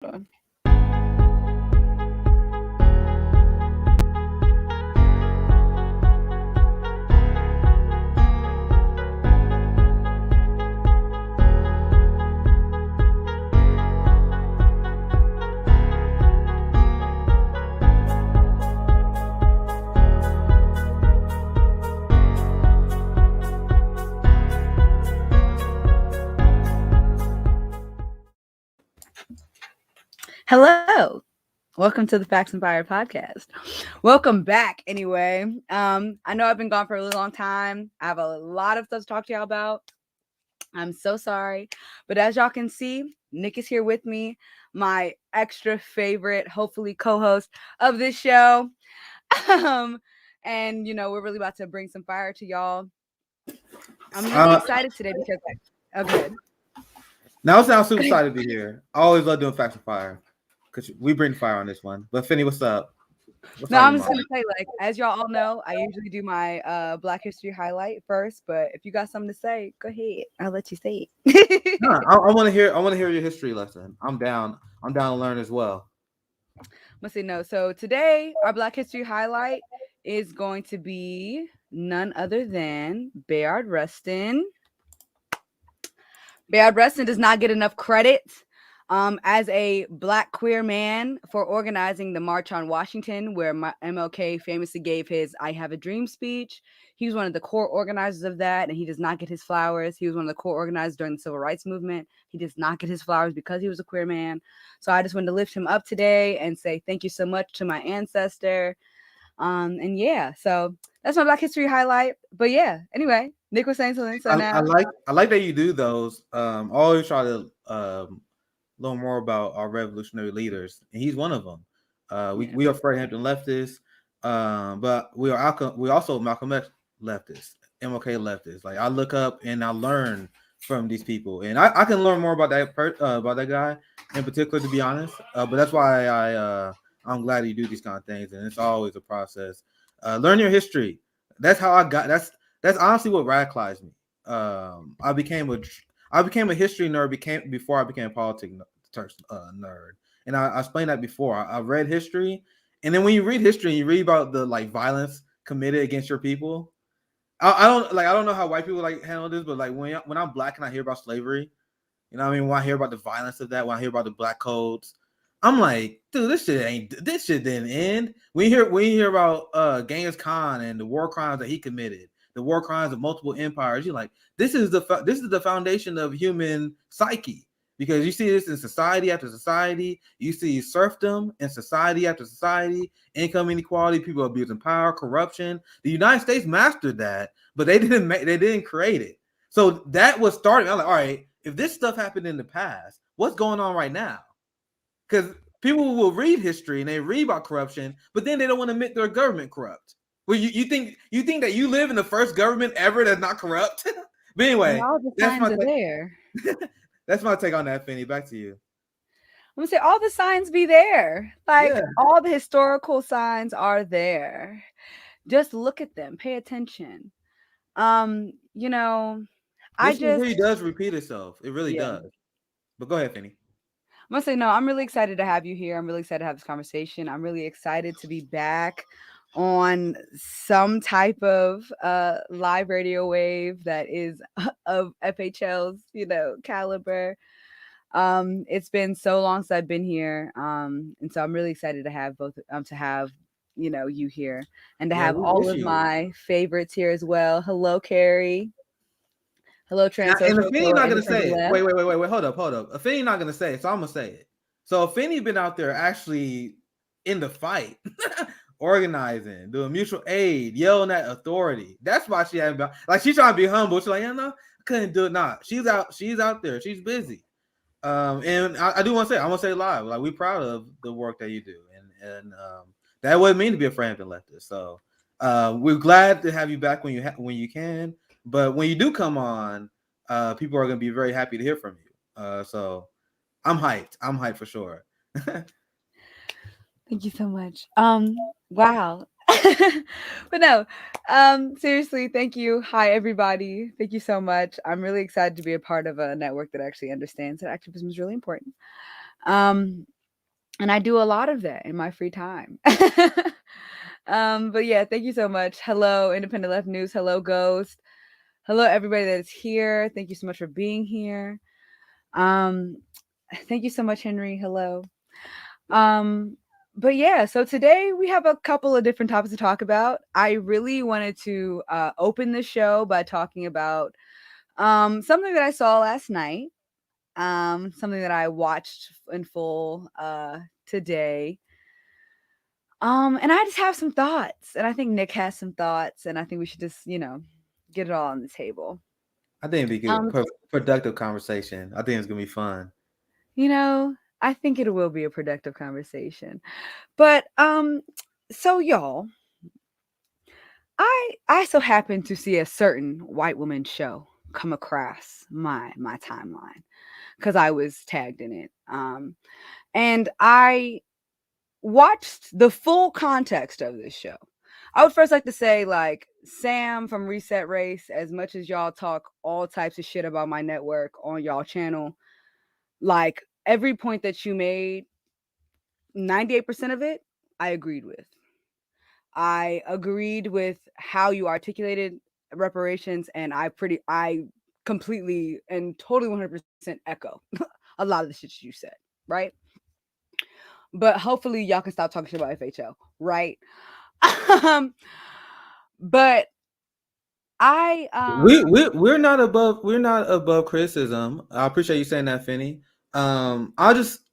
on. Hello. Welcome to the Facts and Fire podcast. Welcome back anyway. I know I've been gone for a really long time. I have a lot of stuff to talk to y'all about. I'm so sorry. But as y'all can see, Nick is here with me, my extra favorite, hopefully, co-host of this show. And we're really about to bring some fire to y'all. I'm really excited today because okay. Now I'm super excited to be here. I always love doing Facts and Fire because we bring fire on this one. But Afeni, what's up? I'm just gonna say, as y'all all know, I usually do my Black History highlight first. But if you got something to say, go ahead. I'll let you say it. I want to hear. I want to hear your history lesson. I'm down. I'm down to learn as well. Let's see. No. So today, our Black History highlight is going to be none other than Bayard Rustin. Bayard Rustin does not get enough credit as a Black queer man for organizing the March on Washington, where MLK famously gave his I Have a Dream speech. He was one of the core organizers of that, and he does not get his flowers. He was one of the core organizers during the Civil Rights Movement. He does not get his flowers because he was a queer man. So I just wanted to lift him up today and say thank you so much to my ancestor. And yeah, so that's my Black History highlight. But yeah, anyway, Nick was saying something. So now I like that you do those. I always try to learn more about our revolutionary leaders, and he's one of them. We are Fred Hampton leftists, but we also Malcolm X leftists, MLK leftists. Like I look up and I learn from these people, and I can learn more about that guy in particular, to be honest. But that's why I'm glad you do these kind of things, and it's always a process. Learn your history. That's how I got. That's honestly what radicalized me. I became a history nerd before I became a politics nerd, and I explained that before. I read history, and then when you read history, and you read about the violence committed against your people. I don't know how white people handle this, but when I'm Black and I hear about slavery, what I mean, when I hear about the violence of that, when I hear about the Black codes, I'm like, dude, this shit didn't end. We hear about Genghis Khan and the war crimes that he committed, the war crimes of multiple empires. You're like, this is the foundation of human psyche, because you see this in society after society. You see serfdom in society after society, income inequality, people abusing power, corruption. The United States mastered that, but they didn't create it. So that was starting. I'm like, all right, if this stuff happened in the past, what's going on right now? Because people will read history and they read about corruption, but then they don't want to admit their government corrupt. Well, you think that you live in the first government ever that's not corrupt? But anyway, all the signs are there. That's my take on that, Afeni. Back to you. I'm gonna say all the signs be there. All the historical signs are there. Just look at them. Pay attention. History really does repeat itself. It really does. But go ahead, Afeni. I'm gonna say no. I'm really excited to have you here. I'm really excited to have this conversation. I'm really excited to be back on some type of live radio wave that is of FHL's caliber. It's been so long since I've been here, and so I'm really excited to have both you here, and to have all of my favorites here as well. Hello, Carrie. Hello, trans. And Afeni not gonna say it. Wait, hold up. Afeni not gonna say it, so I'm gonna say it. So Afeni been out there actually in the fight, organizing, doing mutual aid, yelling at authority. That's why she hadn't been she's trying to be humble. She's like, no, I couldn't do it. Nah, she's out there. She's busy. And I do want to say, I want to say live, we're proud of the work that you do, and that wouldn't mean to be a friend and leftist. So we're glad to have you back when you can. But when you do come on, people are going to be very happy to hear from you. So I'm hyped. I'm hyped for sure. Thank you so much. Wow. But no, seriously, thank you. Hi, everybody. Thank you so much. I'm really excited to be a part of a network that actually understands that activism is really important. Um, and I do a lot of that in my free time. But yeah, thank you so much. Hello, Independent Left News. Hello, Ghost. Hello, everybody that is here. Thank you so much for being here. Um, thank you so much, Henry. Hello. Um, but yeah, so today we have a couple of different topics to talk about. I really wanted to open the show by talking about something that I saw last night, something that I watched in full today. And I just have some thoughts, and I think Nick has some thoughts, and I think we should just, get it all on the table. I think it'd be good, Um, productive conversation. I think it's gonna be fun. I think it will be a productive conversation. But so y'all, I so happened to see a certain white woman show come across my timeline because I was tagged in it. And I watched the full context of this show. I would first like to say, like, Sam from Reset Race, as much as y'all talk all types of shit about my network on y'all channel, like, every point that you made, 98% of it, I agreed with. I agreed with how you articulated reparations, and I completely and totally 100% echo a lot of the shit you said, right? But hopefully y'all can stop talking shit about FHO, right? um, but I We're not above criticism. I appreciate you saying that, Finney. I just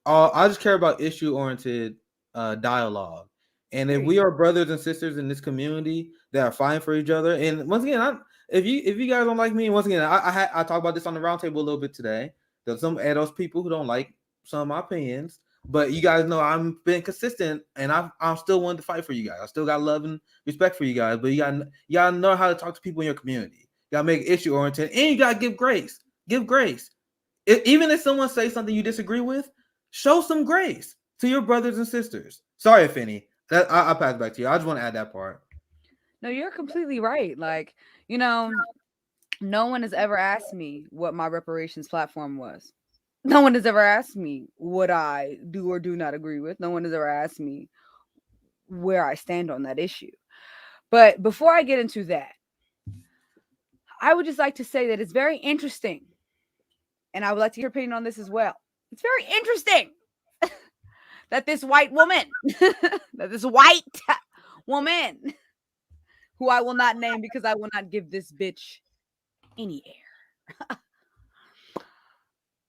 care about issue oriented dialogue. And if we are brothers and sisters in this community that are fighting for each other, and once again, if you guys don't like me, once again, I talked about this on the roundtable a little bit today. There's some those people who don't like some of my opinions, but you guys know I'm been consistent, and I'm still willing to fight for you guys. I still got love and respect for you guys, but you gotta know how to talk to people in your community. You gotta make issue oriented, and you gotta give grace. Give grace. Even if someone says something you disagree with, show some grace to your brothers and sisters. Sorry, Afeni. I'll pass back to you. I just want to add that part. No, you're completely right. Like, no one has ever asked me what my reparations platform was. No one has ever asked me what I do or do not agree with. No one has ever asked me where I stand on that issue. But before I get into that, I would just like to say that it's very interesting, and I would like to hear your opinion on this as well. It's very interesting that this white woman, that this white woman, who I will not name because I will not give this bitch any air.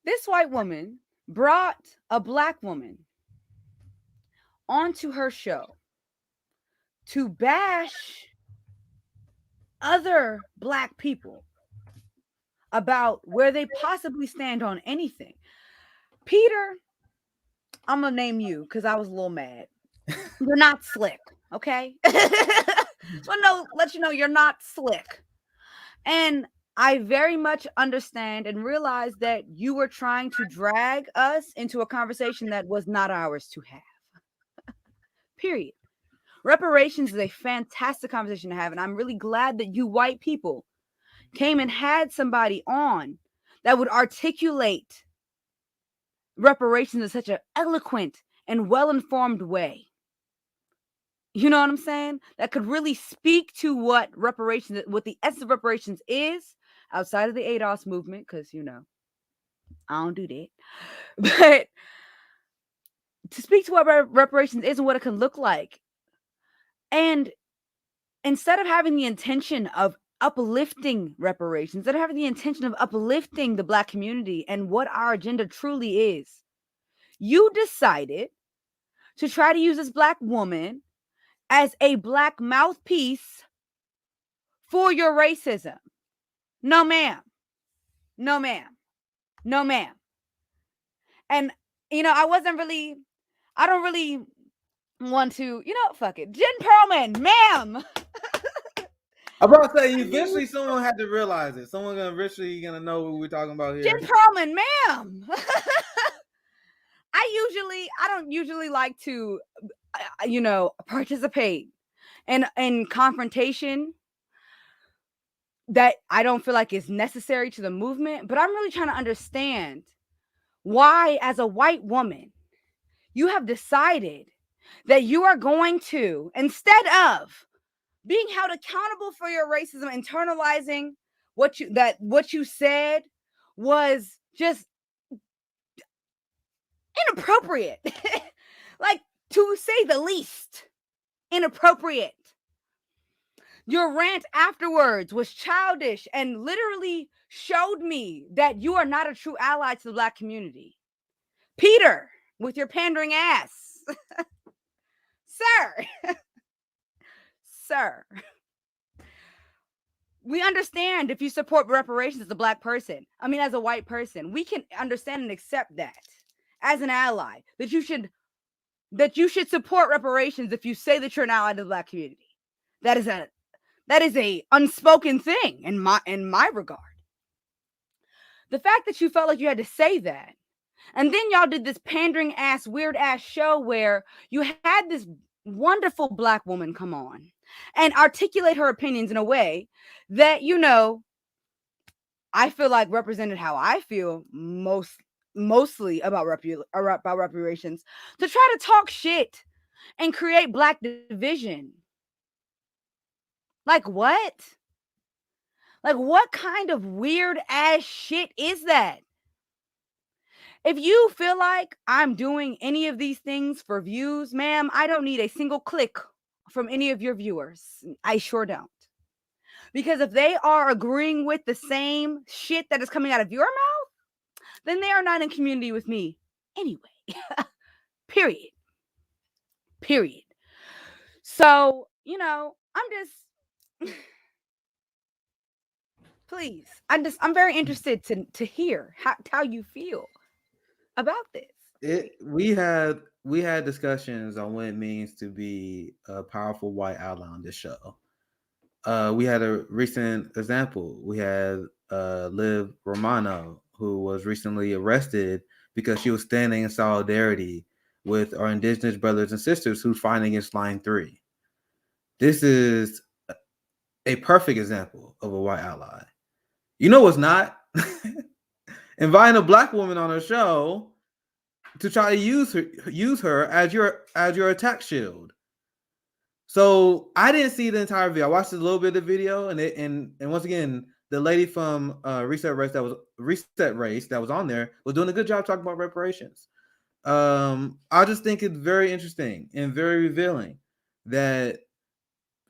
This white woman brought a black woman onto her show to bash other black people about where they possibly stand on anything. Peter, I'm gonna name you because I was a little mad. You're not slick, okay? So let you know you're not slick. And I very much understand and realize that you were trying to drag us into a conversation that was not ours to have. Period. Reparations is a fantastic conversation to have, and I'm really glad that you white people came and had somebody on that would articulate reparations in such an eloquent and well-informed way. You know what I'm saying? That could really speak to what the essence of reparations is outside of the ADOS movement, because, I don't do that. But to speak to what reparations is and what it can look like. And instead of having the intention of uplifting reparations, instead of having the intention of uplifting the black community and what our agenda truly is, you decided to try to use this black woman as a black mouthpiece for your racism. No, ma'am. No, ma'am. No, ma'am. And, I don't really want to, fuck it. Jen Perlman, ma'am. I'm about to say, eventually someone had to realize it. Someone eventually gonna know what we're talking about here. Jen Perlman, ma'am. I don't usually like to, participate in confrontation that I don't feel like is necessary to the movement, but I'm really trying to understand why, as a white woman, you have decided that you are going to, instead of being held accountable for your racism, internalizing what you said was just inappropriate. Like, to say the least, inappropriate. Your rant afterwards was childish and literally showed me that you are not a true ally to the Black community. Peter, with your pandering ass. Sir. Sir. We understand if you support reparations as a Black person. I mean, as a white person, we can understand and accept that as an ally, that you should support reparations if you say that you're an ally to the Black community. That is a unspoken thing in my regard. The fact that you felt like you had to say that, and then y'all did this pandering ass, weird ass show where you had this wonderful Black woman come on and articulate her opinions in a way that, I feel like represented how I feel mostly about reparations, to try to talk shit and create Black division. Like what? Like, what kind of weird ass shit is that? If you feel like I'm doing any of these things for views, ma'am, I don't need a single click from any of your viewers. I sure don't. Because if they are agreeing with the same shit that is coming out of your mouth, then they are not in community with me anyway. Period. So, I'm just... Please, I'm very interested to hear how you feel about this. We had discussions on what it means to be a powerful white ally on this show. We had a recent example. We had Liv Romano, who was recently arrested because she was standing in solidarity with our indigenous brothers and sisters who fight against Line 3. This is a perfect example of a white ally. You know what's not? Inviting a Black woman on her show to try to use her as your attack shield. So I didn't see the entire video. I watched a little bit of the video, and once again, the lady from Reset Race that was on there was doing a good job talking about reparations. I just think it's very interesting and very revealing that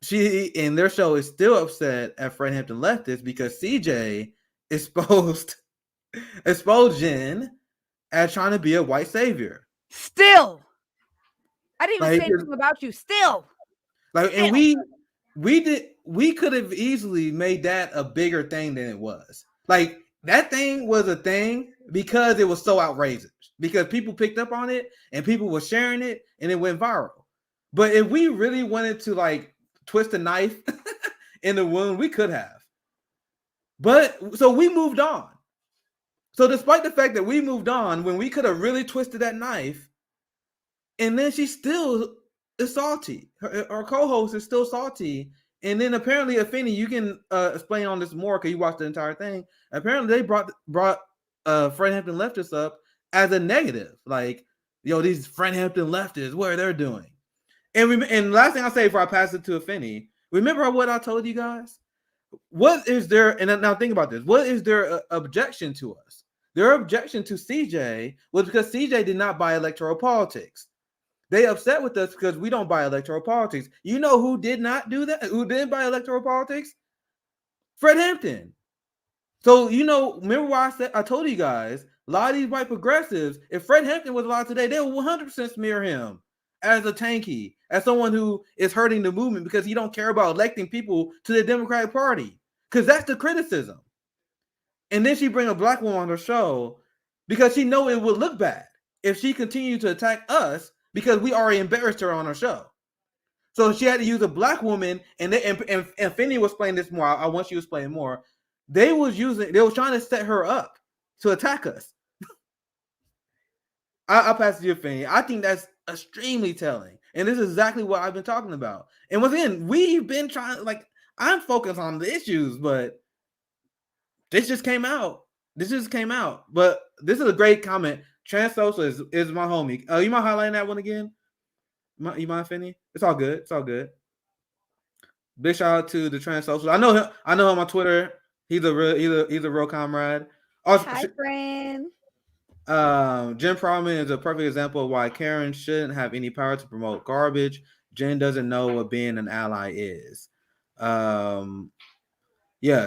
she in their show is still upset at Fred Hampton leftists because CJ exposed Jen as trying to be a white savior. Still, I didn't even say anything about you. Still, and we could have easily made that a bigger thing than it was. Like, that thing was a thing because it was so outrageous, because people picked up on it and people were sharing it and it went viral. But if we really wanted to like twist a knife in the wound, we could have. But so we moved on. So despite the fact that we moved on when we could have really twisted that knife, and then she still is salty. Our co-host is still salty. And then apparently, Afeni, you can explain on this more because you watched the entire thing. Apparently, they brought Fred Hampton leftists up as a negative. Like, these Fred Hampton leftists, what are they doing? And last thing I'll say before I pass it to Afeni, remember what I told you guys? What is there, and now think about this, what is their objection to us? Their objection to CJ was because CJ did not buy electoral politics. They upset with us because we don't buy electoral politics. You know who did not do that? Who didn't buy electoral politics? Fred Hampton. So, remember why I told you guys, a lot of these white progressives, if Fred Hampton was alive today, they would 100% smear him as a tanky, as someone who is hurting the movement because he don't care about electing people to the Democratic Party. Because that's the criticism. And then she bring a Black woman on her show because she know it would look bad if she continued to attack us because we already embarrassed her on our show. So she had to use a Black woman, and Afeni was playing this more. I want you to explain more. They was trying to set her up to attack us. I'll pass it to you, Afeni. I think that's extremely telling. And this is exactly what I've been talking about. And once again, we've been trying, I'm focused on the issues, but this just came out. But this is a great comment. Trans social is my homie. You mind highlighting that one again? You mind, Afeni? It's all good. It's all good. Big shout out to the trans social. I know him. I know him on Twitter. He's a real comrade. Also, Hi, friend. Jen Perlman is a perfect example of why Karen shouldn't have any power to promote garbage. Jen doesn't know what being an ally is. Yeah,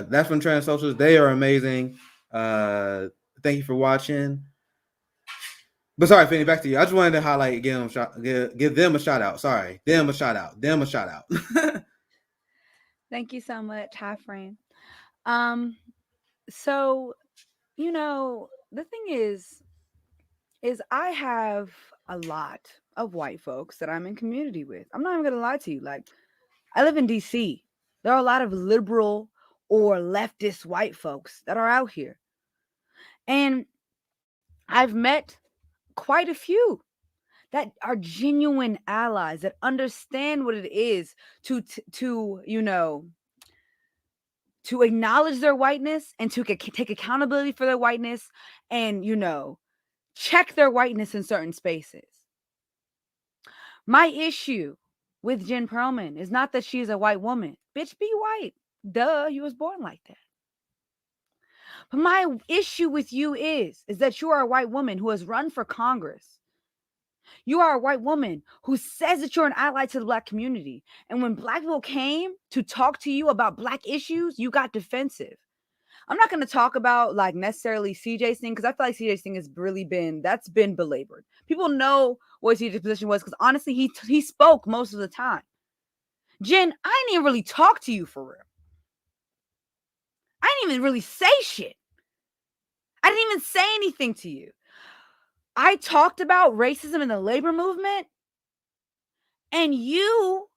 that's from Trans Socials. They are amazing. Thank you for watching. But sorry, Finny, back to you. I just wanted to highlight, give them a shout out. Sorry, them a shout out. Thank you so much. Hi, friend. So the thing is I have a lot of white folks that I'm in community with. I'm not even gonna lie to you. Like, I live in DC. There are a lot of liberal or leftist white folks that are out here. And I've met quite a few that are genuine allies that understand what it is to acknowledge their whiteness and to take accountability for their whiteness and check their whiteness in certain spaces. My issue with Jen Perlman is not that she's a white woman. Bitch, be white. Duh, you was born like that. But my issue with you is that you are a white woman who has run for Congress. You are a white woman who says that you're an ally to the Black community. And when Black people came to talk to you about Black issues, you got defensive. I'm not going to talk about like necessarily CJ's thing, because I feel like CJ's thing has really been belabored. People know what CJ's position was because honestly, he spoke most of the time. Jen, I didn't even really talk to you for real. I didn't even really say shit. I didn't even say anything to you. I talked about racism in the labor movement, and you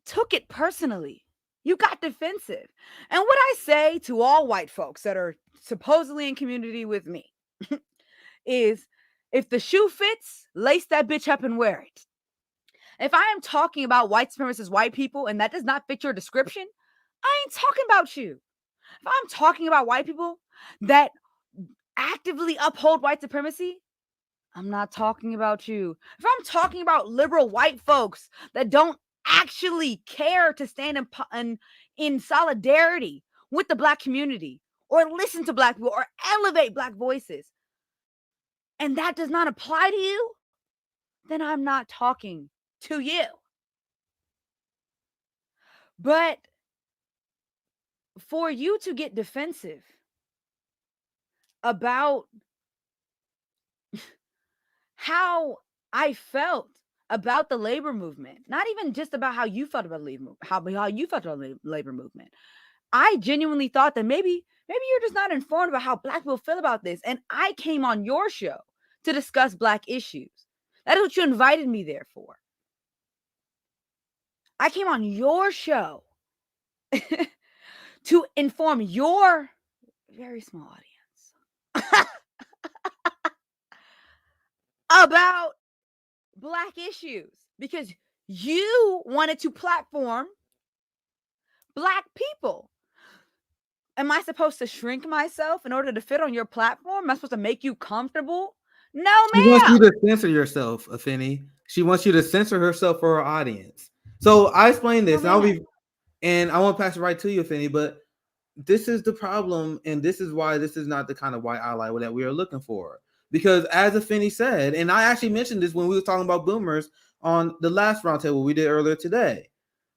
took it personally. You got defensive. And what I say to all white folks that are supposedly in community with me is, if the shoe fits, lace that bitch up and wear it. If I am talking about white supremacist white people and that does not fit your description, I ain't talking about you. If I'm talking about white people that actively uphold white supremacy, I'm not talking about you. If I'm talking about liberal white folks that don't actually care to stand in solidarity with the Black community or listen to Black people or elevate Black voices, and that does not apply to you, then I'm not talking to you. But for you to get defensive about how I felt about the labor movement, not even just about how you felt about how you felt about the labor movement. I genuinely thought that maybe you're just not informed about how Black people feel about this. And I came on your show to discuss Black issues. That is what you invited me there for. I came on your show to inform your very small audience about Black issues, because you wanted to platform Black people. Am I supposed to shrink myself in order to fit on your platform? Am I supposed to make you comfortable? No, ma'am. She wants you to censor yourself, Afeni. She wants you to censor herself for her audience. So I explained this, and I want to pass it right to you, Afeni, but this is the problem, and this is why this is not the kind of white ally that we are looking for. Because as Afeni said, and I actually mentioned this when we were talking about boomers on the last roundtable we did earlier today,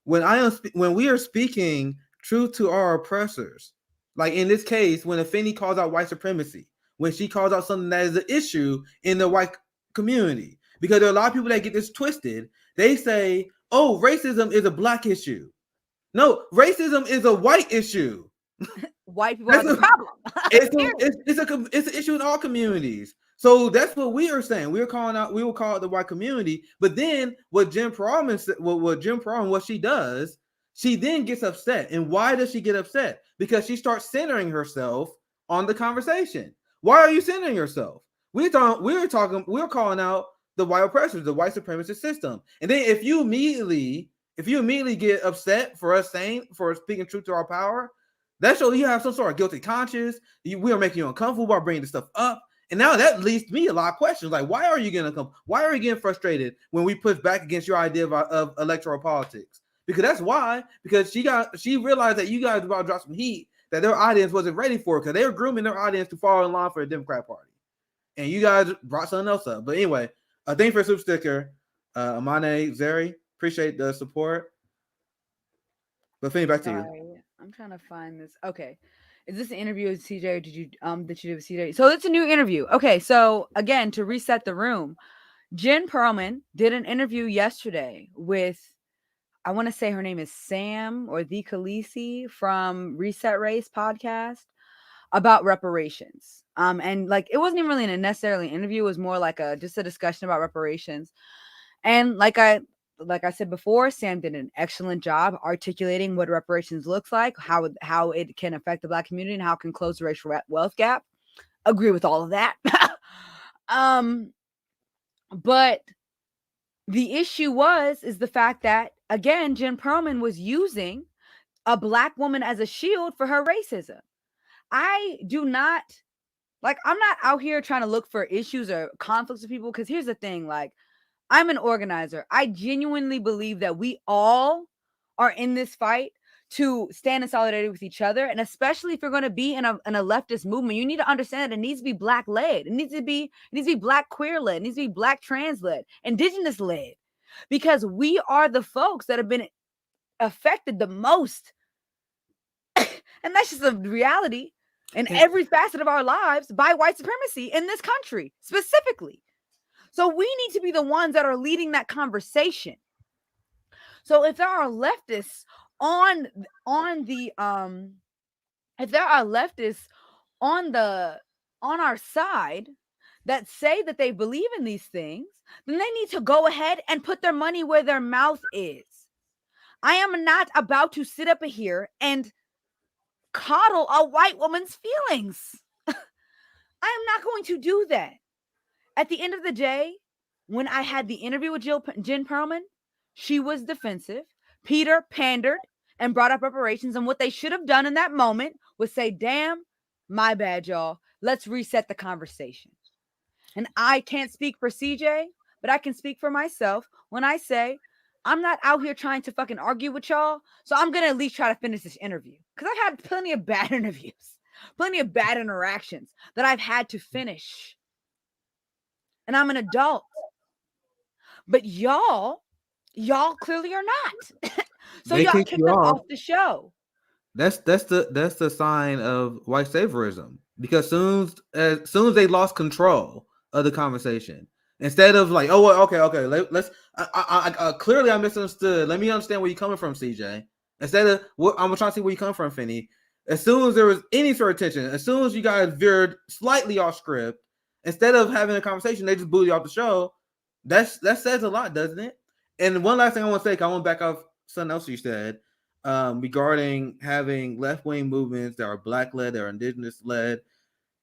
when we are speaking truth to our oppressors, like in this case, when Afeni calls out white supremacy, when she calls out something that is an issue in the white community, because there are a lot of people that get this twisted. They say, "Oh, racism is a Black issue." No, racism is a white issue. White people are the problem. It's an issue in all communities. So that's what we are saying. We will call it the white community. But then what Jim Perlman said, what she does, she then gets upset. And why does she get upset? Because she starts centering herself on the conversation. Why are you centering yourself? We're calling out the white oppressors, the white supremacist system. And then if you immediately get upset for us speaking truth to our power, That shows you have some sort of guilty conscience. We are making you uncomfortable by bringing this stuff up. And now that leads to me a lot of questions. Like, why are you getting frustrated when we push back against your idea of electoral politics? Because that's why. Because she realized that you guys were about to drop some heat that their audience wasn't ready for, because they were grooming their audience to fall in line for the Democrat Party. And you guys brought something else up. But anyway, thank you for a super sticker. Amane Zeri, appreciate the support. But Afeni, back to you. I'm trying to find this. Okay. Is this an interview with CJ, or did you do with CJ? So it's a new interview. Okay, so again, to reset the room, Jen Perlman did an interview yesterday with, I want to say her name is Sam or The Khaleesi from Reset Race podcast about reparations. And like it wasn't even really necessarily an interview, it was more like just a discussion about reparations. And like I said before, Sam did an excellent job articulating what reparations looks like, how it can affect the Black community, and how it can close the racial wealth gap. Agree with all of that. But the issue is the fact that, again, Jen Perlman was using a Black woman as a shield for her racism. I'm not out here trying to look for issues or conflicts with people, because here's the thing, like, I'm an organizer. I genuinely believe that we all are in this fight to stand in solidarity with each other. And especially if you're going to be in a leftist movement, you need to understand that it needs to be Black led. It needs to be Black queer led. It needs to be Black trans led, Indigenous led, because we are the folks that have been affected the most. And that's just a reality in every facet of our lives by white supremacy in this country specifically. So we need to be the ones that are leading that conversation. So if there are leftists on our side that say that they believe in these things, then they need to go ahead and put their money where their mouth is. I am not about to sit up here and coddle a white woman's feelings. I am not going to do that. At the end of the day, when I had the interview with Jen Perlman, she was defensive. Peter pandered and brought up reparations. And what they should have done in that moment was say, damn, my bad, y'all. Let's reset the conversation. And I can't speak for CJ, but I can speak for myself when I say, I'm not out here trying to fucking argue with y'all. So I'm going to at least try to finish this interview. Because I've had plenty of bad interviews, plenty of bad interactions that I've had to finish. And I'm an adult. But y'all clearly are not. So y'all kicked them off the show. That's the sign of white saviorism. Because soon as they lost control of the conversation, instead of like, oh, well, okay, let's. I clearly I misunderstood. Let me understand where you're coming from, CJ. Instead of I'm trying to see where you come from, Afeni. As soon as there was any sort of tension, as soon as you guys veered slightly off script, instead of having a conversation, they just booed you off the show. That says a lot, doesn't it? And one last thing I want to say, 'cause I want to back off something else you said regarding having left-wing movements that are Black-led, that are Indigenous-led.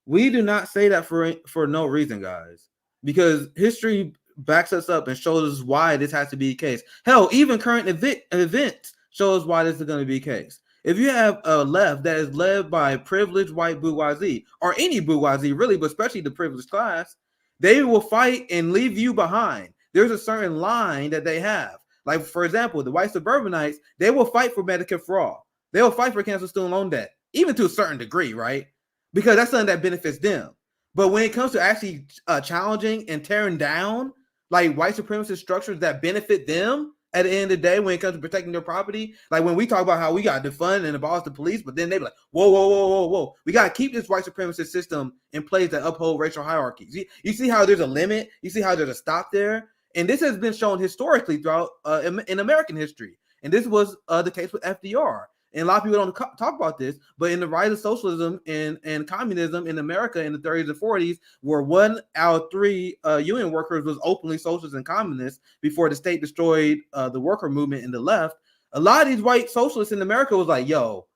We do not say that for no reason, guys, because history backs us up and shows us why this has to be the case. Hell, even current events shows why this is going to be the case. If you have a left that is led by privileged white bourgeoisie, or any bourgeoisie really, but especially the privileged class, they will fight and leave you behind. There's a certain line that they have. Like, for example, the white suburbanites, they will fight for Medicare for all. They will fight for cancel student loan debt, even to a certain degree, right? Because that's something that benefits them. But when it comes to actually challenging and tearing down like white supremacist structures that benefit them at the end of the day, when it comes to protecting their property, like when we talk about how we got to defund and abolish the police, but then they be like, whoa, we got to keep this white supremacist system in place that uphold racial hierarchies. You see how there's a limit? You see how there's a stop there? And this has been shown historically throughout in American history. And this was the case with FDR. And a lot of people don't talk about this, but in the rise of socialism and communism in America in the 30s and 40s, where 1 out of 3 union workers was openly socialist and communist before the state destroyed the worker movement in the left, a lot of these white socialists in America was like, yo,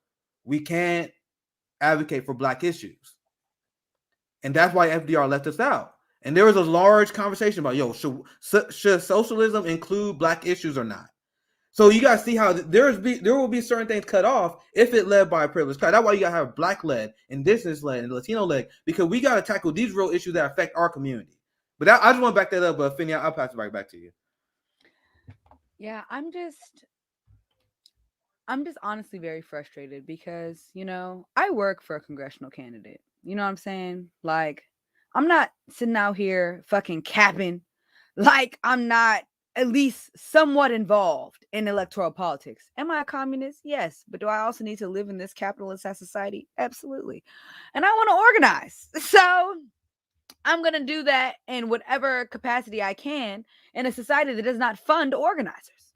we can't advocate for Black issues. And that's why FDR left us out. And there was a large conversation about, yo, should socialism include Black issues or not? So you gotta see how there will be certain things cut off if it led by a privileged class. That's why you gotta have black led, indigenous led, and Latino led, because we gotta tackle these real issues that affect our community. But I just want to back that up. But Finny, I'll pass it right back to you. Yeah, I'm just honestly very frustrated because, I work for a congressional candidate. You know what I'm saying? Like, I'm not sitting out here fucking capping like I'm not at least somewhat involved in electoral politics. Am I a communist? Yes. But do I also need to live in this capitalist society? Absolutely. And I want to organize. So I'm going to do that in whatever capacity I can in a society that does not fund organizers.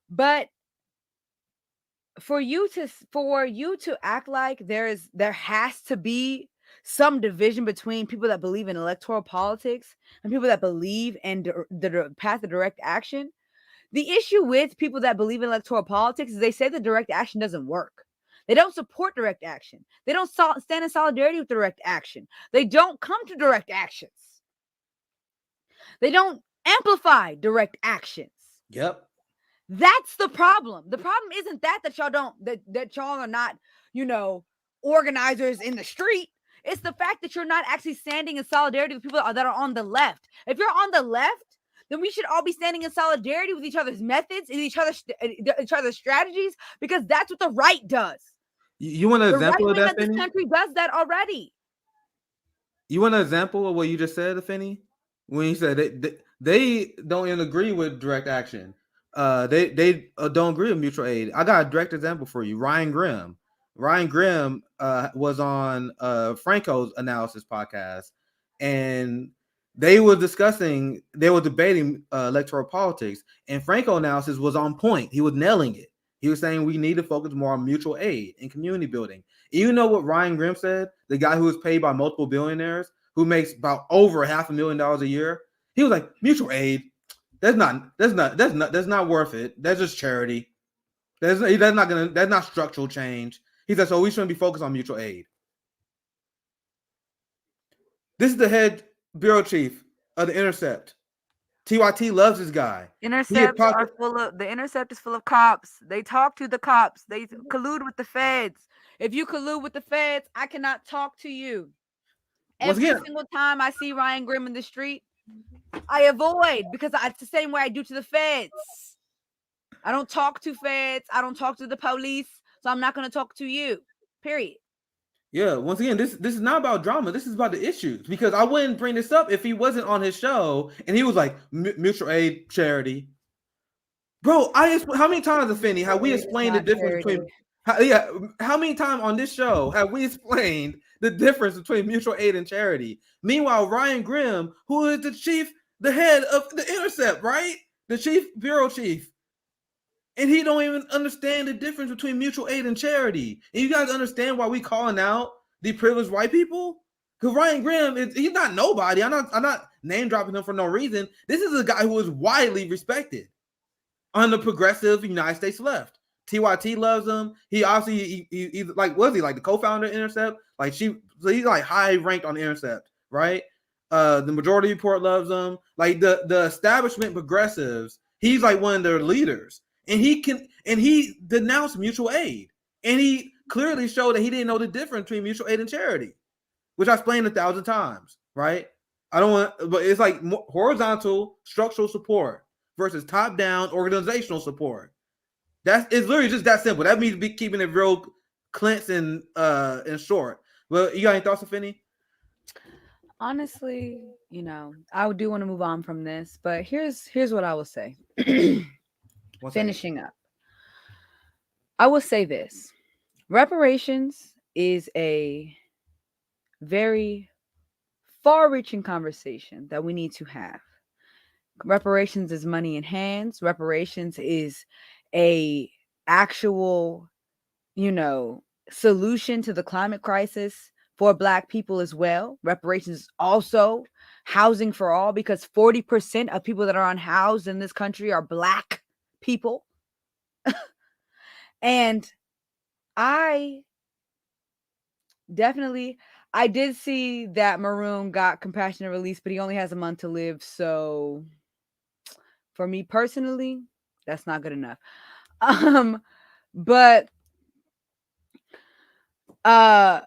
But for you to act like there has to be some division between people that believe in electoral politics and people that believe in the path of direct action. The issue with people that believe in electoral politics is they say that direct action doesn't work. They don't support direct action. They don't stand in solidarity with direct action. They don't come to direct actions. They don't amplify direct actions. Yep. That's the problem. The problem isn't that y'all don't that y'all are not, organizers in the street. It's the fact that you're not actually standing in solidarity with people that are on the left. If you're on the left, then we should all be standing in solidarity with each other's methods and each other's strategies, because that's what the right does. You want an The example right of wing that, of this Finny? country does that already. You want an example of what you just said, Finny? When you said they don't agree with direct action. They don't agree with mutual aid. I got a direct example for you. Ryan Grimm. Ryan Grimm was on Franco's analysis podcast, and they were debating electoral politics, and Franco analysis was on point. He was nailing it. He was saying we need to focus more on mutual aid and community building. You know what Ryan Grimm said? The guy who was paid by multiple billionaires, who makes about over $500,000 a year. He was like, mutual aid, that's not worth it. That's just charity. That's not structural change. He said, so we shouldn't be focused on mutual aid. This is the head bureau chief of the Intercept. TYT loves this guy. The Intercept is full of cops. They talk to the cops. They collude with the feds. If you collude with the feds, I cannot talk to you. Every single time I see Ryan Grimm in the street, I avoid, because it's the same way I do to the feds. I don't talk to feds. I don't talk to the police. So I'm not going to talk to you. Period. Yeah, once again, this is not about drama. This is about the issues, because I wouldn't bring this up if he wasn't on his show and he was like mutual aid charity. Bro, how many times, Afeni, have we explained the difference between? How many times on this show have we explained the difference between mutual aid and charity? Meanwhile, Ryan Grimm, who is the head of the Intercept, right? The chief bureau chief, and he don't even understand the difference between mutual aid and charity. And you guys understand why we calling out the privileged white people? Because Ryan Grimm, he's not nobody. I'm not name dropping him for no reason. This is a guy who is widely respected on the progressive United States left. TYT loves him. He obviously he's like, was he like the co-founder of Intercept? Like he's like high ranked on Intercept, right? The Majority Report loves him. Like the establishment progressives, he's like one of their leaders. And he denounced mutual aid. And he clearly showed that he didn't know the difference between mutual aid and charity, which I explained 1,000 times, right? I don't want, but it's like horizontal structural support versus top-down organizational support. It's literally just that simple. That means keeping it real clenched and short. Well, you got any thoughts, Afeni? Honestly, I do want to move on from this, but here's what I will say. Finishing up, I will say this: reparations is a very far-reaching conversation that we need to have. Reparations is money in hands. Reparations is a actual, solution to the climate crisis for Black people as well. Reparations is also housing for all, because 40% of people that are unhoused in this country are Black people. And I did see that Maroon got compassionate release, but he only has a month to live. So for me personally, That's not good enough. Um, but uh,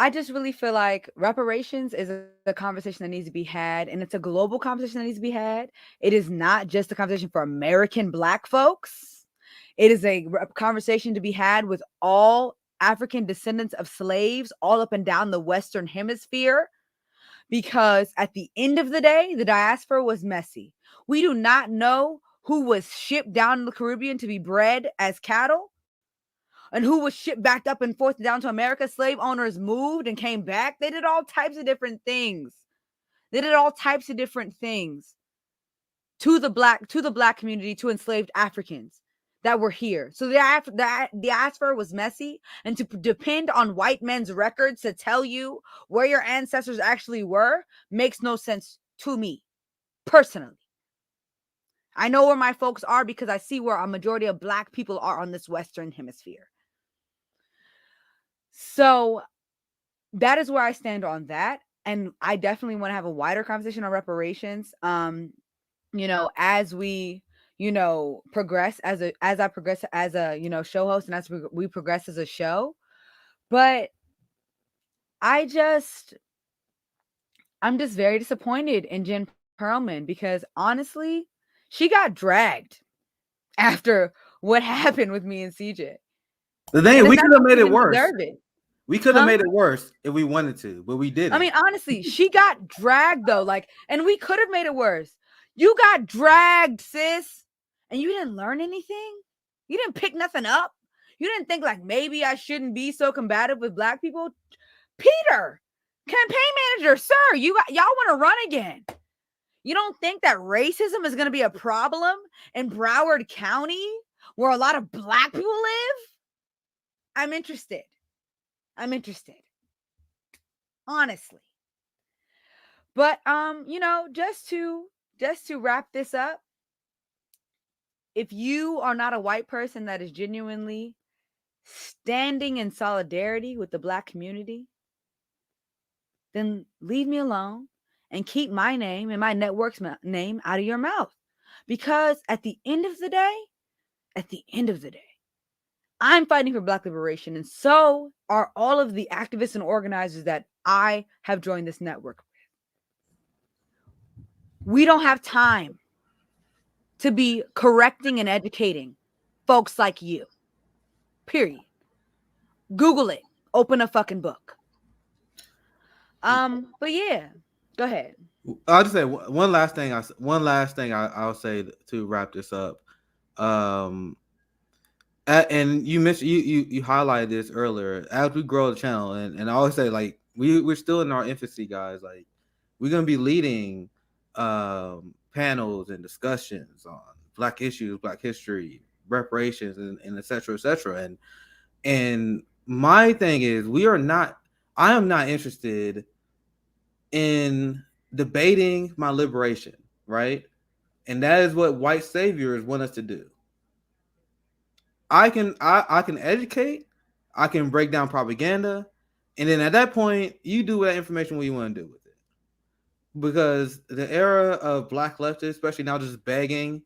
I just really feel like reparations is a conversation that needs to be had, and it's a global conversation that needs to be had. It is not just a conversation for American Black folks. It is a conversation to be had with all African descendants of slaves all up and down the Western Hemisphere, because at the end of the day, the diaspora was messy. We do not know who was shipped down in the Caribbean to be bred as cattle and who was shipped back up and forth down to America. Slave owners moved and came back. They did all types of different things. They did all types of different things to the black community, to enslaved Africans that were here. So the diaspora was messy, and to depend on white men's records to tell you where your ancestors actually were makes no sense to me personally. I know where my folks are because I see where a majority of Black people are on this Western Hemisphere. So that is where I stand on that. And I definitely want to have a wider conversation on reparations. As we, progress as I progress as a, show host, and as we progress as a show. But I just I'm just very disappointed in Jen Perlman, because honestly, she got dragged after what happened with me and CJ. The And thing, it's we not could that have she made it didn't worse. deserve it. We could have Huh? made it worse if we wanted to, but we I mean, didn't. honestly, she got dragged though. Like, and we could have made it worse. You got dragged, sis. And you didn't learn anything. You didn't pick nothing up. You didn't think like maybe I shouldn't be so combative with Black people. Peter, campaign manager, sir, y'all want to run again. You don't think that racism is going to be a problem in Broward County where a lot of Black people live? I'm interested. I'm interested. Honestly. But just to wrap this up, if you are not a white person that is genuinely standing in solidarity with the Black community, then leave me alone and keep my name and my network's name out of your mouth. Because at the end of the day, I'm fighting for Black liberation, and so are all of the activists and organizers that I have joined this network. We don't have time to be correcting and educating folks like you. Period. Google it. Open a fucking book. But yeah, go ahead. I'll just say one last thing. I'll say to wrap this up. Um, and you mentioned you highlighted this earlier. As we grow the channel, and I always say like we're still in our infancy, guys. Like we're gonna be leading panels and discussions on Black issues, Black history, reparations, and et cetera, et cetera. And my thing is, I am not interested in debating my liberation, right? And that is what white saviors want us to do. I can educate, I can break down propaganda, and then at that point, you do with that information what you want to do with it. Because the era of Black leftists, especially now, just begging,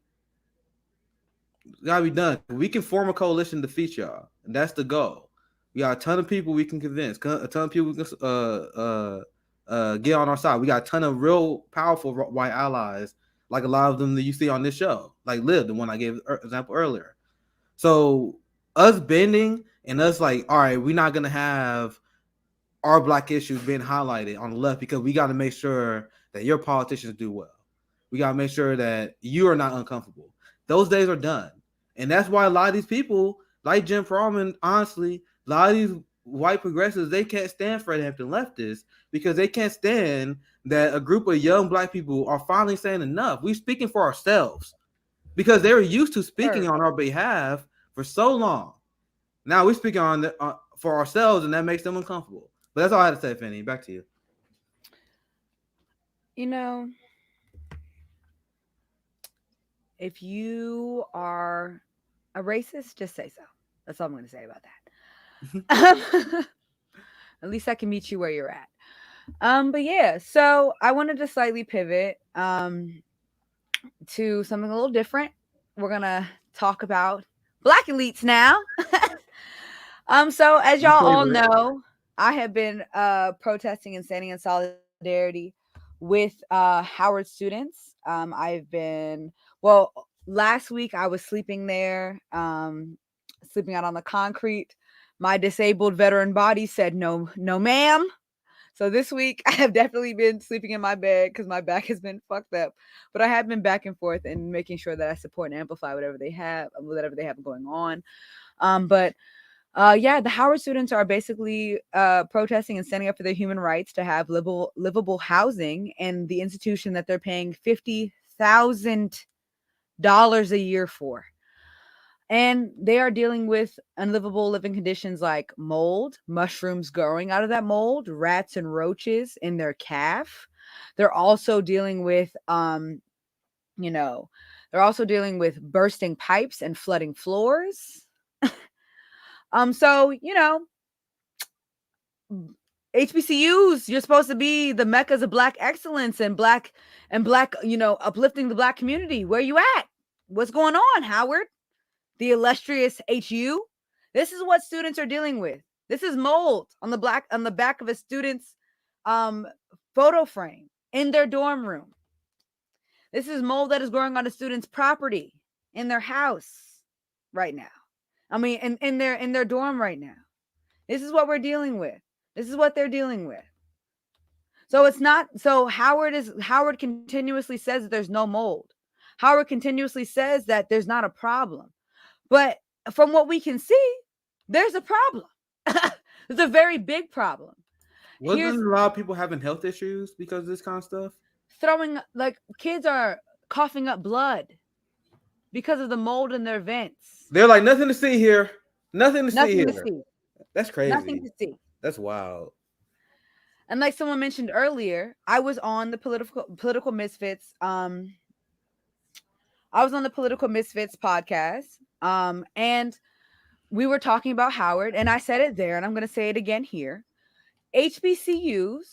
gotta be done. We can form a coalition to defeat y'all, and that's the goal. We got a ton of people we can convince, a ton of people we can get on our side. We got a ton of real powerful white allies, like a lot of them that you see on this show, like Liv, the one I gave example earlier. So us bending and us like, all right, we're not gonna have our Black issues being highlighted on the left because we got to make sure that your politicians do well. We got to make sure that you are not uncomfortable. Those days are done. And that's why a lot of these people, like Jim Perlman, honestly, a lot of these white progressives, they can't stand Fred Hampton leftists because they can't stand that a group of young Black people are finally saying enough. We're speaking for ourselves because they were used to speaking on our behalf for so long. Now we're speaking for ourselves, and that makes them uncomfortable. But that's all I had to say, Fanny. Back to you. You know, if you are a racist, just say so. That's all I'm going to say about that. At least I can meet you where you're at. But yeah, so I wanted to slightly pivot to something a little different. we're gonna talk about Black elites now. So as My y'all all favorite. know, I have been protesting and standing in solidarity with Howard students. I've been well. Last week I was sleeping there, sleeping out on the concrete. My disabled veteran body said no, no, ma'am. So this week I have definitely been sleeping in my bed because my back has been fucked up. But I have been back and forth and making sure that I support and amplify whatever they have going on. But yeah, the Howard students are basically protesting and standing up for their human rights to have livable housing in the institution that they're paying $50,000 a year for. And they are dealing with unlivable living conditions like mold, mushrooms growing out of that mold, rats and roaches in their calf. They're also dealing with you know, they're also dealing with bursting pipes and flooding floors. So, HBCUs, you're supposed to be the meccas of black excellence and black, uplifting the black community. Where you at? What's going on, Howard? The illustrious HU. This is what students are dealing with. This is mold on the back of a student's um photo frame in their dorm room. This is mold that is growing on a student's property in their house right now. I mean, in their dorm right now. This is what we're dealing with. This is what they're dealing with. So it's not so Howard continuously says that there's no mold. Howard continuously says that there's not a problem. But from what we can see, there's a problem. There's a very big problem. Here's Wasn't a lot of people having health issues because of this kind of stuff? throwing like kids are coughing up blood because of the mold in their vents. They're like, nothing to see here. Nothing to see Nothing to here. see. That's Nothing crazy. to see. That's wild. And like someone mentioned earlier, I was on the political misfits. I was on the Political Misfits podcast. And we were talking about Howard, and I said it there, and I'm going to say it again here. HBCUs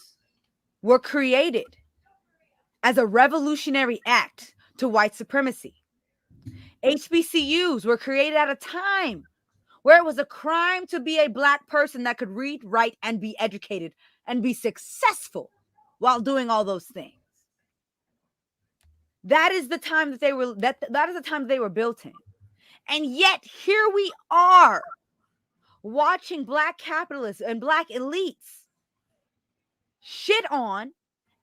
were created as a revolutionary act to white supremacy. HBCUs were created at a time where it was a crime to be a black person that could read, write, and be educated and be successful while doing all those things. That is the time that that is the time they were built in. And yet here we are watching black capitalists and black elites shit on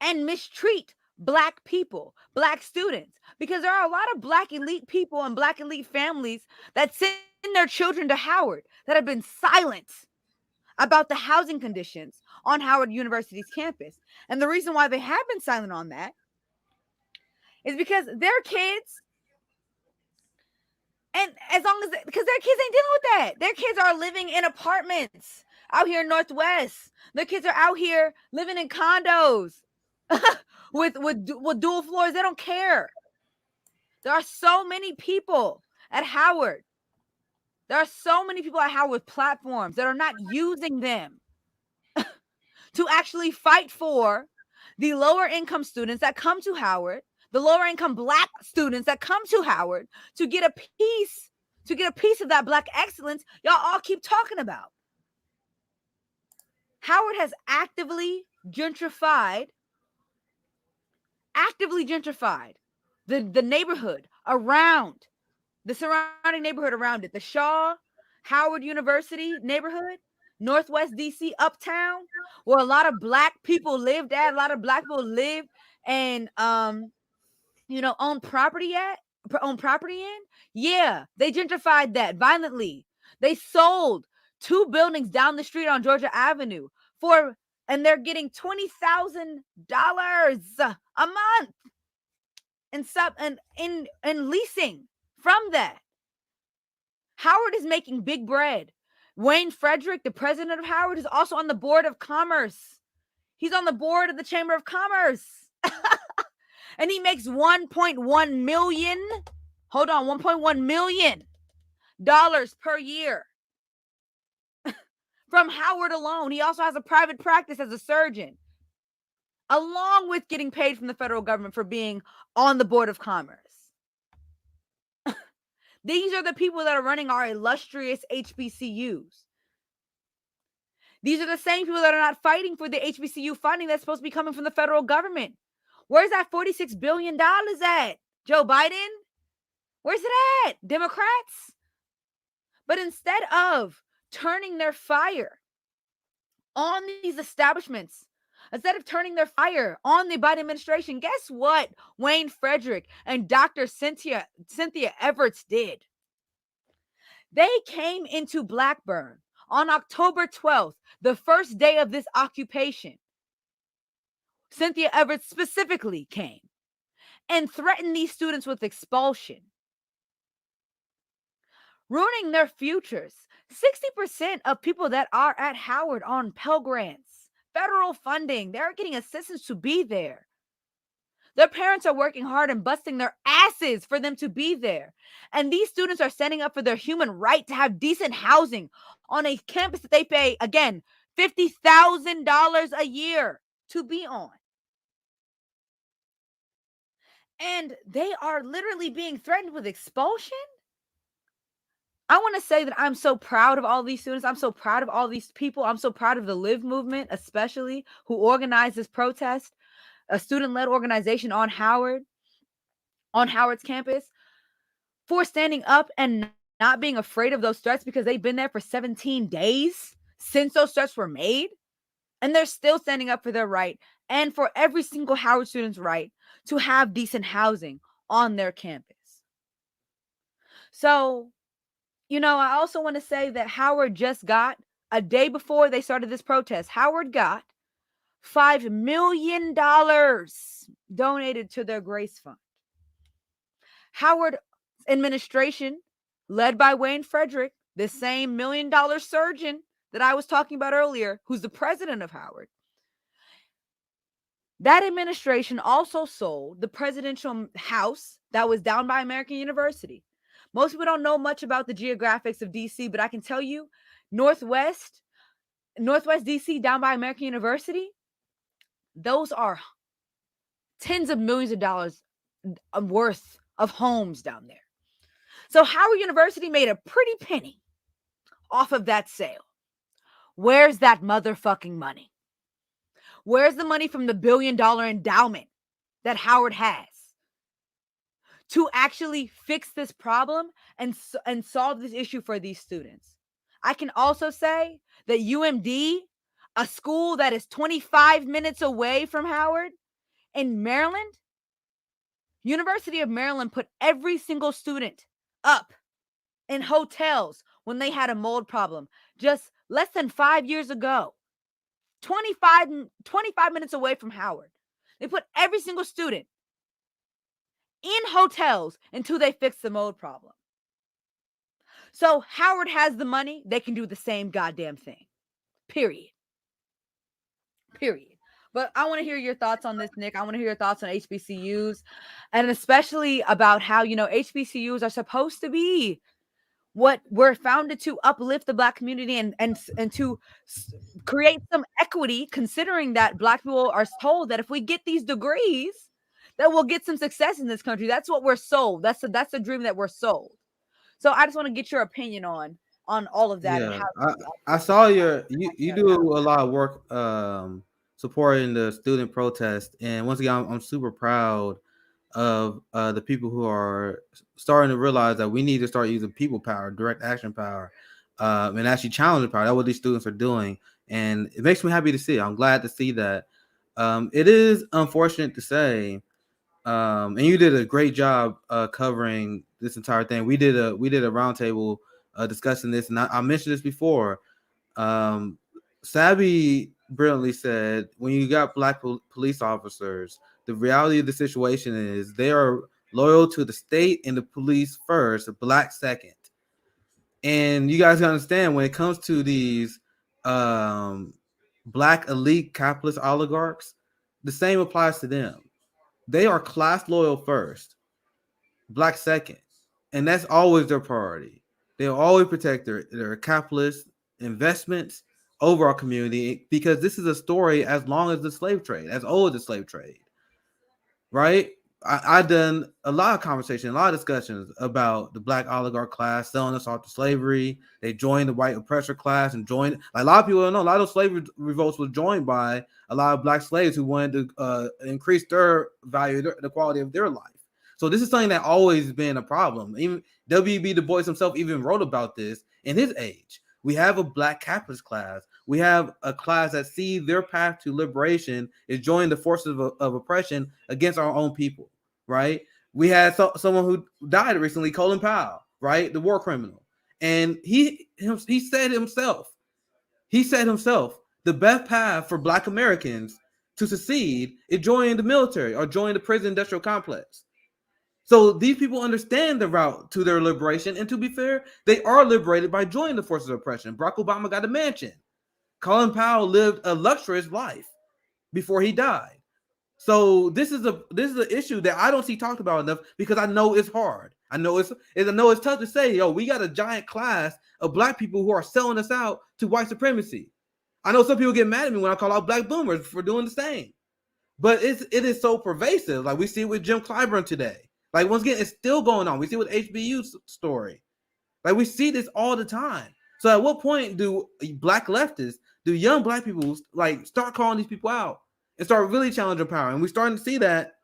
and mistreat black people, black students, because there are a lot of black elite people and black elite families that send their children to Howard that have been silent about the housing conditions on Howard University's campus. And the reason why they have been silent on that is because their kids, and as long as, because their kids ain't dealing with that. Their kids are living in apartments out here in Northwest. Their kids are out here living in condos with dual floors. They don't care. There are so many people at Howard. There are so many people at Howard with platforms that are not using them to actually fight for the lower income students that come to Howard, the lower income black students that come to Howard to get a piece of that black excellence y'all all keep talking about. Howard has actively gentrified the neighborhood around, the surrounding neighborhood around it. The Shaw Howard University neighborhood, Northwest DC, uptown, where a lot of black people lived at, a lot of black people live and own property in. Yeah, they gentrified that violently. They sold 2 buildings down the street on Georgia Avenue and they're getting $20,000 a month in leasing from that. Howard is making big bread. Wayne Frederick, the president of Howard, is also on the board of commerce. He's on the board of the Chamber of Commerce. And he makes $1.1 million. Hold on, $1.1 million per year from Howard alone. He also has a private practice as a surgeon, along with getting paid from the federal government for being on the board of commerce. These are the people that are running our illustrious HBCUs. These are the same people that are not fighting for the HBCU funding that's supposed to be coming from the federal government. Where's that $46 billion at? Joe Biden? Where's it at? Democrats? But instead of turning their fire on these establishments, instead of turning their fire on the Biden administration, guess what Wayne Frederick and Dr. Cynthia Everts did? They came into Blackburn on October 12th, the first day of this occupation. Cynthia Everts specifically came and threatened these students with expulsion, ruining their futures. 60% of people that are at Howard on Pell Grants, federal funding, they're getting assistance to be there. Their parents are working hard and busting their asses for them to be there. And these students are standing up for their human right to have decent housing on a campus that they pay, again, $50,000 a year to be on. And they are literally being threatened with expulsion. I want to say that I'm so proud of all these students. I'm so proud of all these people. I'm so proud of the Live movement, especially, who organized this protest, a student-led organization on Howard's campus, for standing up and not being afraid of those threats, because they've been there for 17 days since those threats were made. And they're still standing up for their right, and for every single Howard student's right to have decent housing on their campus. So, I also want to say that Howard just got, a day before they started this protest, Howard got $5 million donated to their Grace Fund. Howard administration, led by Wayne Frederick, the same $1 million surgeon that I was talking about earlier, who's the president of Howard, that administration also sold the presidential house that was down by American University. Most people don't know much about the geographics of DC, but I can tell you, Northwest DC, down by American University, those are tens of millions of dollars worth of homes down there. So Howard University made a pretty penny off of that sale. Where's that motherfucking money? Where's the money from the $1 billion endowment that Howard has to actually fix this problem and solve this issue for these students? I can also say that UMD, a school that is 25 minutes away from Howard in Maryland, University of Maryland put every single student up in hotels when they had a mold problem just less than 5 years ago. 25 minutes away from Howard. They put every single student in hotels until they fix the mold problem. So Howard has the money. They can do the same goddamn thing. Period. But I want to hear your thoughts on this, Nick. I want to hear your thoughts on HBCUs, and especially about how, HBCUs are supposed to be what were founded to uplift the Black community and to create some equity, considering that Black people are told that if we get these degrees, that we'll get some success in this country. That's what we're sold. That's the dream that we're sold. So I just want to get your opinion on all of that. Yeah, And how I saw you do a lot of work supporting the student protest, and once again, I'm super proud of the people who are starting to realize that we need to start using people power, direct action power, and actually challenge power. That's what these students are doing, and it makes me happy to see. I'm glad to see that. It is unfortunate to say, and you did a great job covering this entire thing. We did a roundtable discussing this, and I mentioned this before. Sabby brilliantly said, when you got Black police officers, the reality of the situation is they are loyal to the state and the police first, Black second. And you guys understand, when it comes to these Black elite capitalist oligarchs, the same applies to them. They are class loyal first, Black second, and that's always their priority. They'll always protect their capitalist investments over our community, because this is a story as long as the slave trade, as old as the slave trade, right? I've done a lot of conversation, a lot of discussions about the black oligarch class selling us off to slavery. They joined the white oppressor class and joined. Like, a lot of people don't know. A lot of slave revolts were joined by a lot of black slaves who wanted to increase their value, the quality of their life. So this is something that always been a problem. Even W.B. Du Bois himself even wrote about this in his age. We have a black capitalist class. We have a class that see their path to liberation is joining the forces of oppression against our own people, right? We had someone who died recently, Colin Powell, right? The war criminal. And he said himself, the best path for black Americans to succeed is joining the military or joining the prison industrial complex. So these people understand the route to their liberation. And to be fair, they are liberated by joining the forces of oppression. Barack Obama got a mansion. Colin Powell lived a luxurious life before he died. So this is an issue that I don't see talked about enough because I know it's hard. I know it's tough to say, yo, we got a giant class of black people who are selling us out to white supremacy. I know some people get mad at me when I call out black boomers for doing the same. But it is so pervasive. Like, we see it with Jim Clyburn today. Like, once again, it's still going on. We see it with HBU's story. Like, we see this all the time. So at what point do black leftists, do young black people, like, start calling these people out and start really challenging power? And we're starting to see that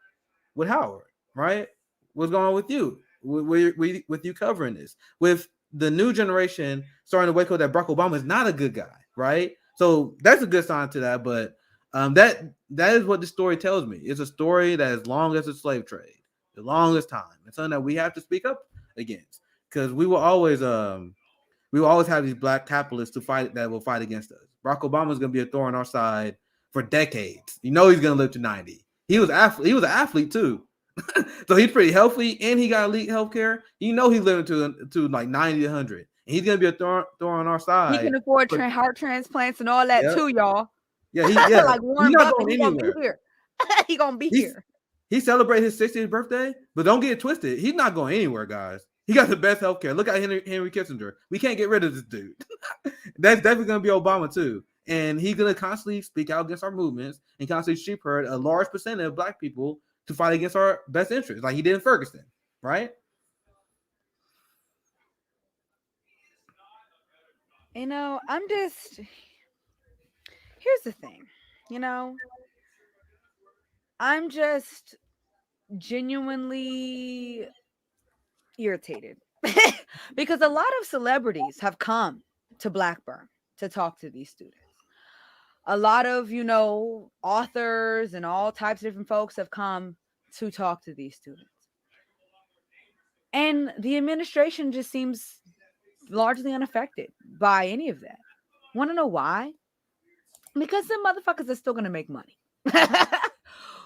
with Howard, right? What's going on with you? With you covering this, with the new generation starting to wake up that Barack Obama is not a good guy, right? So that's a good sign to that. But that is what the story tells me. It's a story that as long as the slave trade, the longest time, it's something that we have to speak up against, because we will always have these black capitalists that will fight against us. Barack Obama is going to be a thorn on our side for decades. You know, he's going to live to 90. He was an athlete too. So he's pretty healthy and he got elite healthcare. You know, he's living to like 90 to 100. And he's going to be a thorn on our side. He can afford heart transplants and all that too, y'all. Yeah, like Warren Buffett, he's going to be here. He's going to be here. He celebrated his 60th birthday, but don't get it twisted. He's not going anywhere, guys. He got the best healthcare. Look at Henry Kissinger. We can't get rid of this dude. That's definitely going to be Obama too. And he's going to constantly speak out against our movements and constantly sheep herd a large percentage of black people to fight against our best interests, like he did in Ferguson, right? You know, here's the thing, you know, I'm just genuinely irritated because a lot of celebrities have come to Blackburn to talk to these students. A lot of, you know, authors and all types of different folks have come to talk to these students. And the administration just seems largely unaffected by any of that. Want to know why? Because the motherfuckers are still going to make money.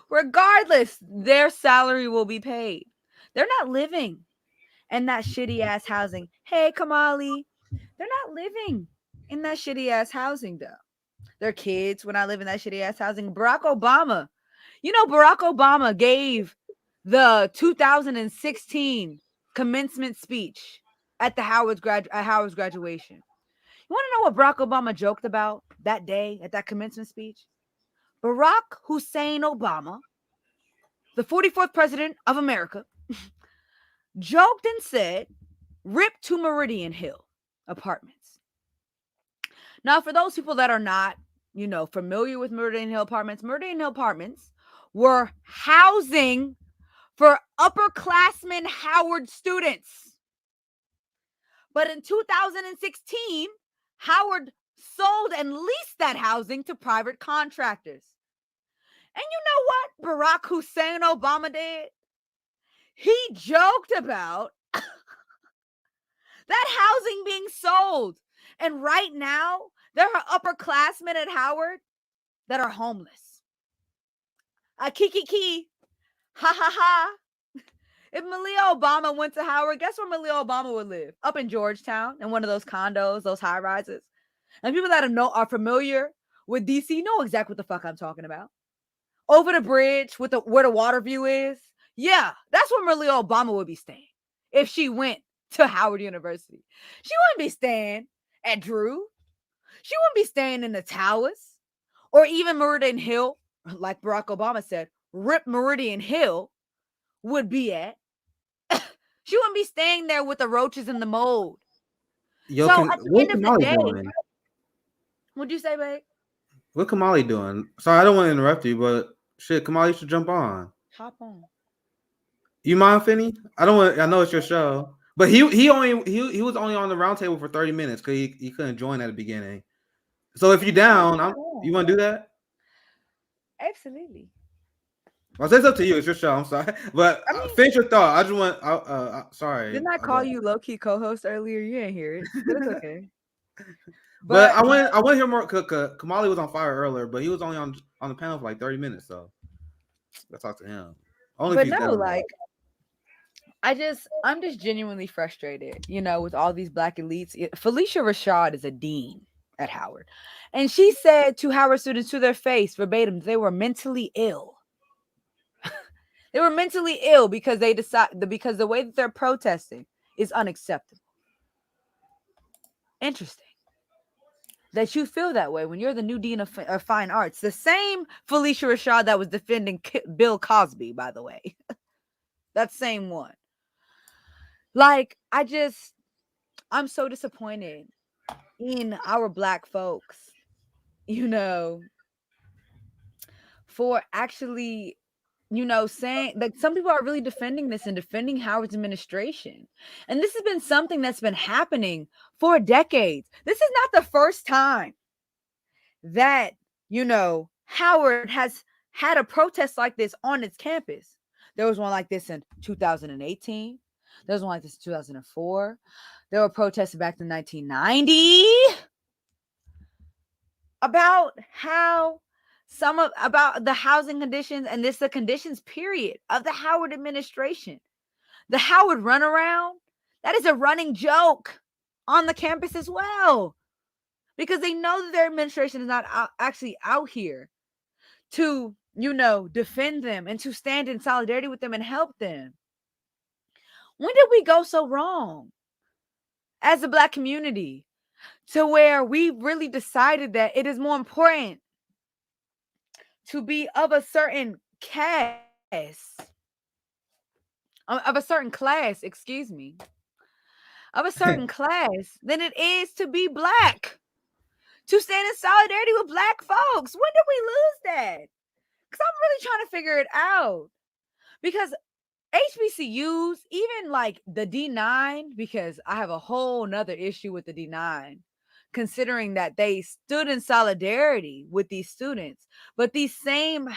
Regardless, their salary will be paid. They're not living in that shitty ass housing. Hey, Kamali, they're not living in that shitty ass housing though. Their kids will not live in that shitty ass housing. Barack Obama, you know, Barack Obama gave the 2016 commencement speech at the Howard's graduation. You want to know what Barack Obama joked about that day at that commencement speech? Barack Hussein Obama, the 44th president of America, joked and said, "Rip to Meridian Hill apartments." Now, for those people that are not, you know, familiar with Meridian Hill apartments were housing for upperclassmen Howard students. But in 2016, Howard sold and leased that housing to private contractors. And you know what Barack Hussein Obama did? He joked about that housing being sold. And right now, there are upperclassmen at Howard that are homeless. Kiki, ha ha ha. If Malia Obama went to Howard, guess where Malia Obama would live? Up in Georgetown, in one of those condos, those high rises. And people that are familiar with DC know exactly what the fuck I'm talking about. Over the bridge with where the water view is. Yeah, that's where Malia Obama would be staying if she went to Howard University. She wouldn't be staying at Drew. She wouldn't be staying in the towers or even Meridian Hill. Like Barack Obama said, rip Meridian Hill. would be at. She wouldn't be staying there with the roaches and the mold. Yo, So at the what's end of the Kamali day, doing? what'd you say, babe? What Kamali doing? Sorry, I don't want to interrupt you, but shit, Kamali should jump on. Hop on. You mind, Finny? I don't want. I know it's your show, but he was only on the roundtable for 30 minutes because he couldn't join at the beginning. So if you're down, you want to do that? Absolutely. Well, it's up to you. It's your show. I'm sorry, but I mean, finish your thought. I just want. Sorry. didn't I call you low key co-host earlier? You didn't hear it, but it's okay. But I want to hear more. Kamali was on fire earlier, but he was only on the panel for like 30 minutes. So let's talk to him. Only but if he's no, down. like I'm just genuinely frustrated, with all these black elites. Felicia Rashad is a dean at Howard, and she said to Howard students to their face verbatim they were mentally ill. They were mentally ill because because the way that they're protesting is unacceptable. Interesting that you feel that way when you're the new dean of fine arts. The same Felicia Rashad that was defending Bill Cosby, by the way. That same one. Like, I'm so disappointed in our black folks, for actually, saying that some people are really defending this and defending Howard's administration. And this has been something that's been happening for decades. This is not the first time that, Howard has had a protest like this on its campus. There was one like this in 2018. There was one like this in 2004. There were protests back in 1990 about about the housing conditions, and the conditions period of the Howard administration. The Howard runaround, that is a running joke on the campus as well, because they know that their administration is not actually out here to, defend them and to stand in solidarity with them and help them. When did we go so wrong as a black community to where we really decided that it is more important to be of a certain class than it is to be black, to stand in solidarity with black folks? When did we lose that? Because I'm really trying to figure it out. Because HBCUs, even like the D9, because I have a whole nother issue with the D9, considering that they stood in solidarity with these students. But these same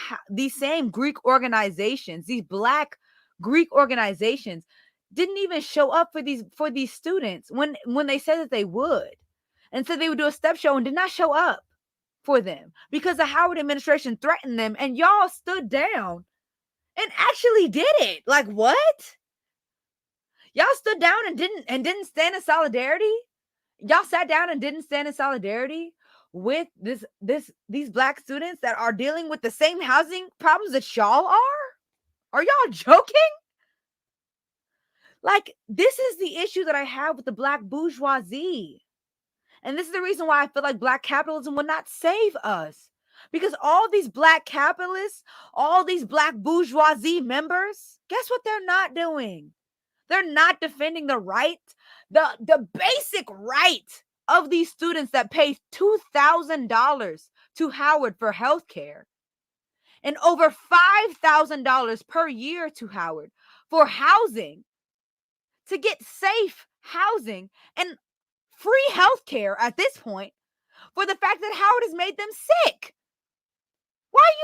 Greek organizations, these black Greek organizations, didn't even show up for these students when they said that they would, and said they would do a step show, and did not show up for them because the Howard administration threatened them, and y'all stood down and actually did it. Like, what? Y'all stood down and didn't stand in solidarity? Y'all sat down and didn't stand in solidarity with these black students that are dealing with the same housing problems that y'all are? Are y'all joking? Like, this is the issue that I have with the black bourgeoisie. And this is the reason why I feel like black capitalism will not save us. Because all these black capitalists, all these black bourgeoisie members, guess what they're not doing? They're not defending the right, the basic right of these students that pay $2,000 to Howard for healthcare, and over $5,000 per year to Howard for housing, to get safe housing and free healthcare at this point, for the fact that Howard has made them sick. Why are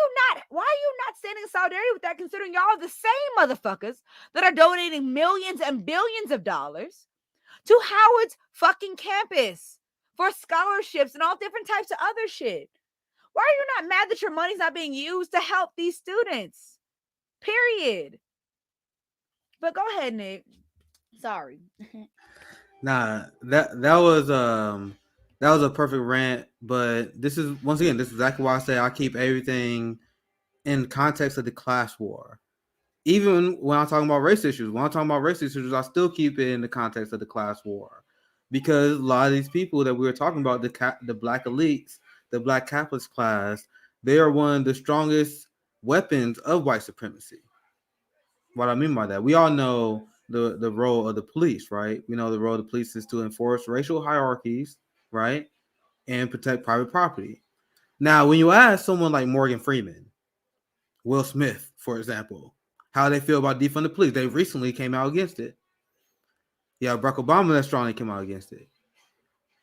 you not standing in solidarity with that, considering y'all are the same motherfuckers that are donating millions and billions of dollars to Howard's fucking campus for scholarships and all different types of other shit? Why are you not mad that your money's not being used to help these students? Period. But go ahead, Nick. Sorry. Nah, that was a perfect rant. But this is exactly why I say I keep everything in context of the class war. Even when I'm talking about race issues, I still keep it in the context of the class war, because a lot of these people that we were talking about, the black elites, the black capitalist class, they are one of the strongest weapons of white supremacy. What I mean by that, we all know the role of the police, right? We know the role of the police is to enforce racial hierarchies, right, and protect private property. Now, when you ask someone like Morgan Freeman, Will Smith, for example, how they feel about defund the police, they recently came out against it. Yeah, Barack Obama that strongly came out against it.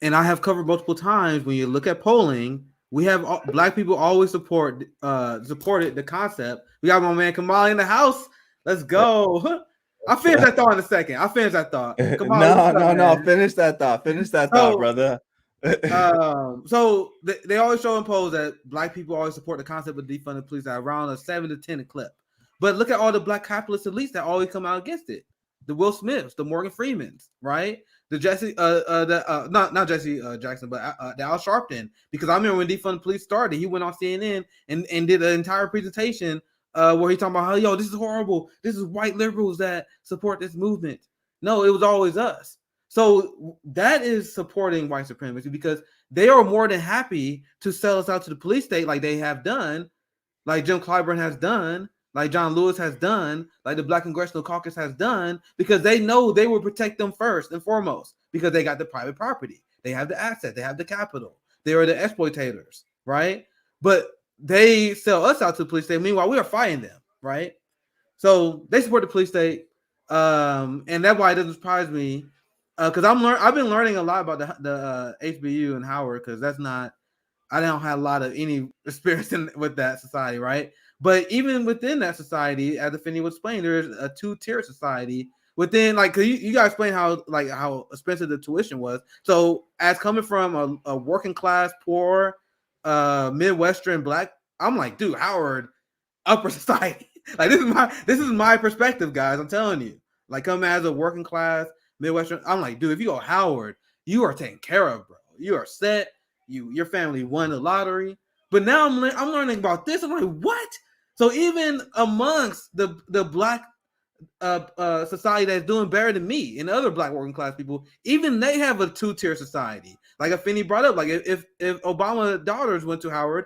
And I have covered multiple times when you look at polling, we have black people always supported the concept. We got my man Kamali in the house. Let's go. I'll finish that thought in a second. Kamali, no. Finish that thought, brother. So they always show and pose that black people always support the concept of defund the police at around a 7 to 10 a clip. But look at all the black capitalist elites that always come out against it. The Will Smiths, the Morgan Freemans, right? The Jesse, not Jesse Jackson, but the Al Sharpton. Because I remember when defund the police started, he went on CNN and did an entire presentation where he talking about how, yo, this is horrible. This is white liberals that support this movement. No, it was always us. So that is supporting white supremacy because they are more than happy to sell us out to the police state like they have done, like Jim Clyburn has done, like John Lewis has done, like the Black Congressional Caucus has done, because they know they will protect them first and foremost because they got the private property. They have the asset. They have the capital. They are the exploitators, right? But they sell us out to the police state. Meanwhile, we are fighting them, right? So they support the police state. And that's why it doesn't surprise me because I've been learning a lot about the HBU and Howard because I don't have a lot of any experience with that society, right? But even within that society, as Afeni would explain, there's a 2-tier society within. Like, cause you gotta explain how expensive the tuition was. So, as coming from a working class, poor, Midwestern black, I'm like, dude, Howard, upper society. Like, this is my perspective, guys. I'm telling you. Like, coming as a working class Midwestern, I'm like, dude, if you go Howard, you are taken care of, bro. You are set. Your family won the lottery. But now I'm learning about this. I'm like, what? So even amongst the black society that's doing better than me and other black working class people, even they have a 2-tier society. Like Afeni brought up, like if Obama's daughters went to Howard,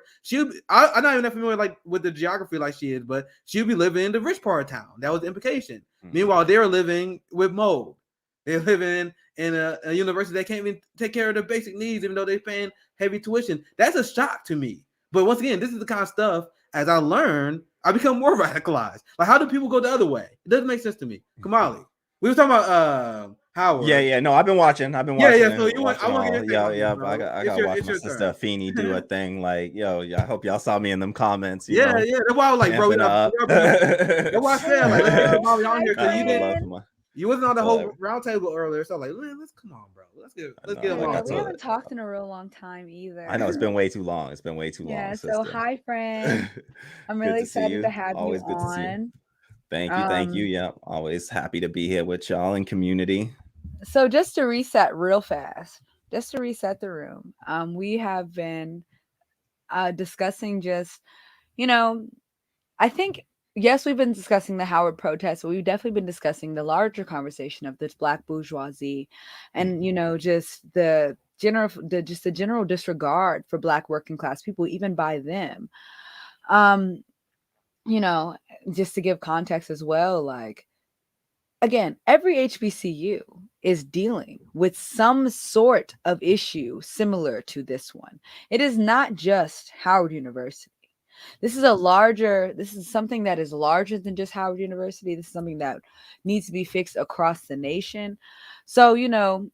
I'm not even that familiar like with the geography like she is, but she'd be living in the rich part of town. That was the implication. Mm-hmm. Meanwhile, they're living with mold. They're living in a university that can't even take care of their basic needs, even though they're paying heavy tuition. That's a shock to me. But once again, this is the kind of stuff, as I learn, I become more radicalized. Like, how do people go the other way? It doesn't make sense to me. Kamali, we were talking about Howard. Yeah. No, I've been watching. Yeah. So you want? I want to get I gotta watch my sister Afeni do a thing. Like, yo, I hope y'all saw me in them comments. Yeah. That's why I was like, bro. That's why I said, like, let's get Kamali on here because you didn't. You wasn't on the whole round table earlier, so I'm like, let's come on, bro. Let's get him on. We haven't talked in a real long time either. I know it's been way too long. Yeah. So hi, friend. I'm really excited to have you on. Thank you. Yeah, always happy to be here with y'all in community. So just to reset real fast, just to reset the room, we have been discussing just, I think. Yes, we've been discussing the Howard protests, but we've definitely been discussing the larger conversation of this black bourgeoisie and, just the general disregard for black working class people, even by them. Just to give context as well, like, again, every HBCU is dealing with some sort of issue similar to this one. It is not just Howard University. This is something that is larger than just Howard University. This is something that needs to be fixed across the nation. So,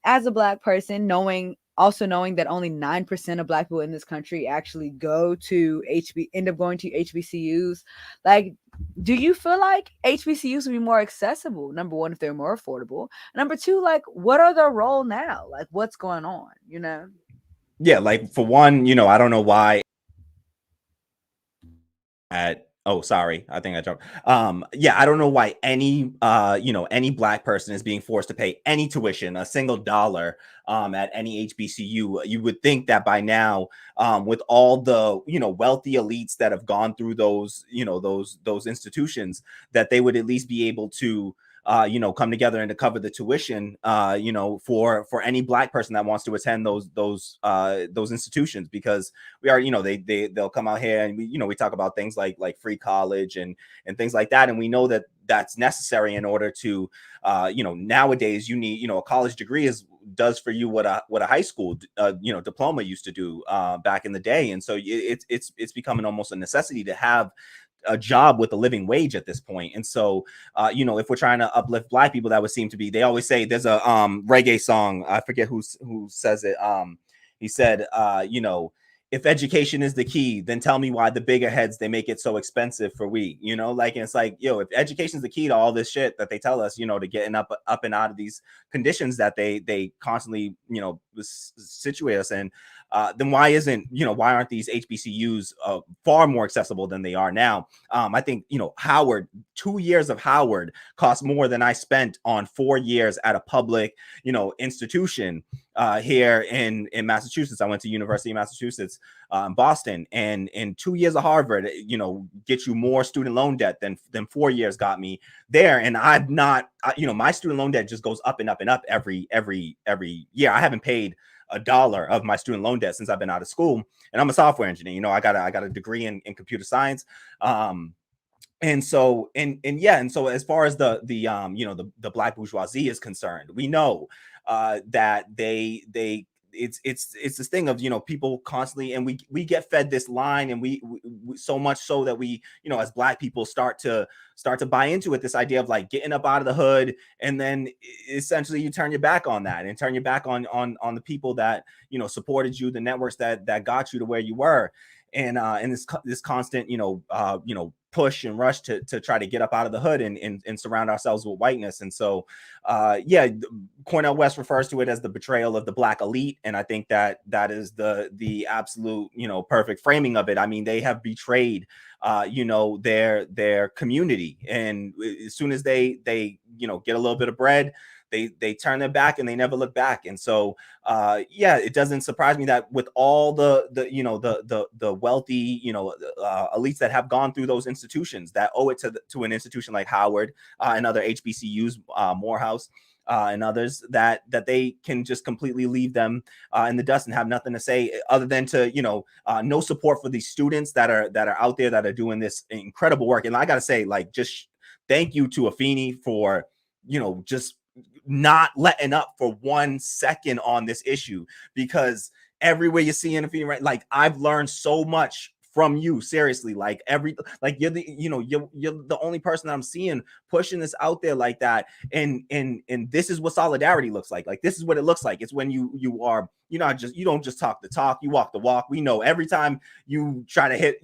as a black person, knowing that only 9% of black people in this country actually end up going to HBCUs, like, do you feel like HBCUs would be more accessible? Number one, if they're more affordable. Number two, like, what are their role now? Like, what's going on, Yeah, like, for one, I don't know why I think I jumped. I don't know why any black person is being forced to pay any tuition, a single dollar, at any HBCU. You would think that by now, with all the, wealthy elites that have gone through those institutions, that they would at least be able to, come together and to cover the tuition, for any Black person that wants to attend those institutions, because we are, they'll come out here and we talk about things like free college and things like that, and we know that that's necessary in order to, nowadays you need, a college degree does for you what a high school diploma used to do back in the day, and so it's becoming almost a necessity to have a job with a living wage at this point. And so if we're trying to uplift Black people, that would seem to be, they always say, there's a reggae song, I forget who says it, he said, if education is the key, then tell me why the bigger heads, they make it so expensive for we, and it's like, if education is the key to all this shit that they tell us, to getting up and out of these conditions that they constantly, situate us in, then why aren't these HBCUs far more accessible than they are now? I think, Howard, 2 years of Howard cost more than I spent on 4 years at a public, institution here in Massachusetts. I went to University of Massachusetts in Boston, and in 2 years of Harvard, get you more student loan debt than 4 years got me there. And I've not, my student loan debt just goes up and up and up every year. I haven't paid $1 of my student loan debt since I've been out of school, and I'm a software engineer. I got a degree in computer science. And so as far as the Black bourgeoisie is concerned, we know that it's this thing of, people constantly, and we get fed this line, and we so much so that we, as Black people start to buy into it, this idea of like getting up out of the hood, and then essentially you turn your back on that and turn your back on the people that, supported you, the networks that got you to where you were. And this constant, push and rush to try to get up out of the hood and surround ourselves with whiteness. And so, Cornel West refers to it as the betrayal of the Black elite. And I think that is the absolute, perfect framing of it. I mean, they have betrayed, their community. And as soon as they get a little bit of bread, they turn their back and they never look back. And so, it doesn't surprise me that with all the wealthy, elites that have gone through those institutions, that owe it to an institution like Howard and other HBCUs, Morehouse, and others, that they can just completely leave them in the dust and have nothing to say other than to, no support for these students that are out there that are doing this incredible work. And I got to say, like, just thank you to Afeni for, just not letting up for 1 second on this issue, because everywhere you see Afeni, right, like, I've learned so much from you, seriously. Like, you're the, you're the only person that I'm seeing pushing this out there like that, and this is what solidarity looks like. Like, this is what it looks like. It's when you are, you don't just talk the talk, you walk the walk. We know every time you try to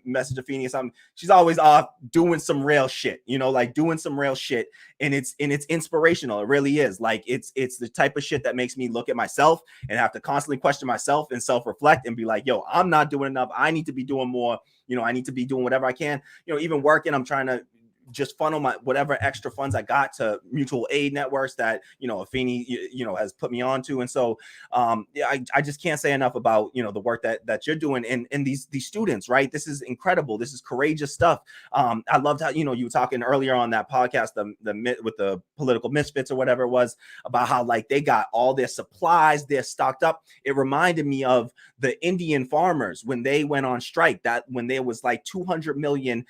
message Afeni or something, she's always off doing some real shit, doing some real shit. And it's inspirational. It really is. Like, it's the type of shit that makes me look at myself and have to constantly question myself and self-reflect and be like, yo, I'm not doing enough. I need to be doing more. I need to be doing whatever I can, even working. I'm trying to just funnel my whatever extra funds I got to mutual aid networks that Afeni has put me on to. And so I just can't say enough about the work that you're doing, and these students, right? This is incredible. This is courageous stuff. I loved how you were talking earlier on that podcast, with the political misfits or whatever it was, about how, like, they got all their supplies, they're stocked up. It reminded me of the Indian farmers when they went on strike, that when there was like 200 million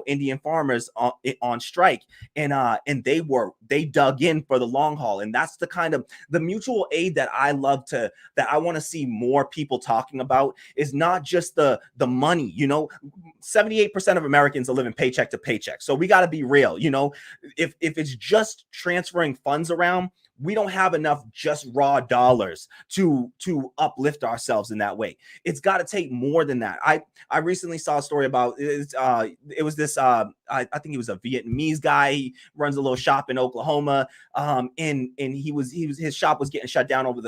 Indian farmers on strike, and they dug in for the long haul. And that's the kind of the mutual aid that I want to see more people talking about, is not just the money. 78% of Americans are living paycheck to paycheck, so we got to be real. If it's just transferring funds around, we don't have enough just raw dollars to uplift ourselves in that way. It's got to take more than that. I recently saw a story about it was this I think he was a Vietnamese guy. He runs a little shop in Oklahoma, and his shop was getting shut down over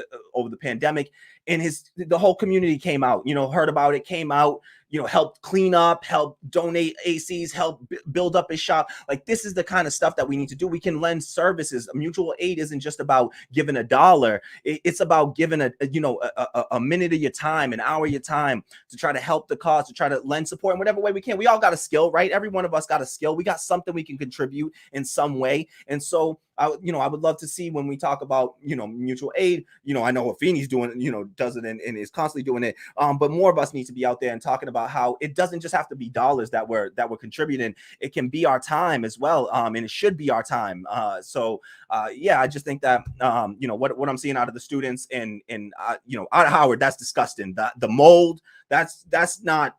the pandemic, and the whole community came out, heard about it, came out, help clean up, help donate ACs, help build up his shop. Like, this is the kind of stuff that we need to do. We can lend services. Mutual aid isn't just about giving $1. It's about giving a minute of your time, an hour of your time to try to help the cause, to try to lend support in whatever way we can. We all got a skill, right? Every one of us got a skill. We got something we can contribute in some way. And so I would love to see when we talk about, mutual aid, I know Afeni's doing, does it and is constantly doing it. But more of us need to be out there and talking about how it doesn't just have to be dollars that we're contributing. It can be our time as well. And it should be our time. I just think that, what I'm seeing out of the students and out of Howard, that's disgusting. The mold, that's not,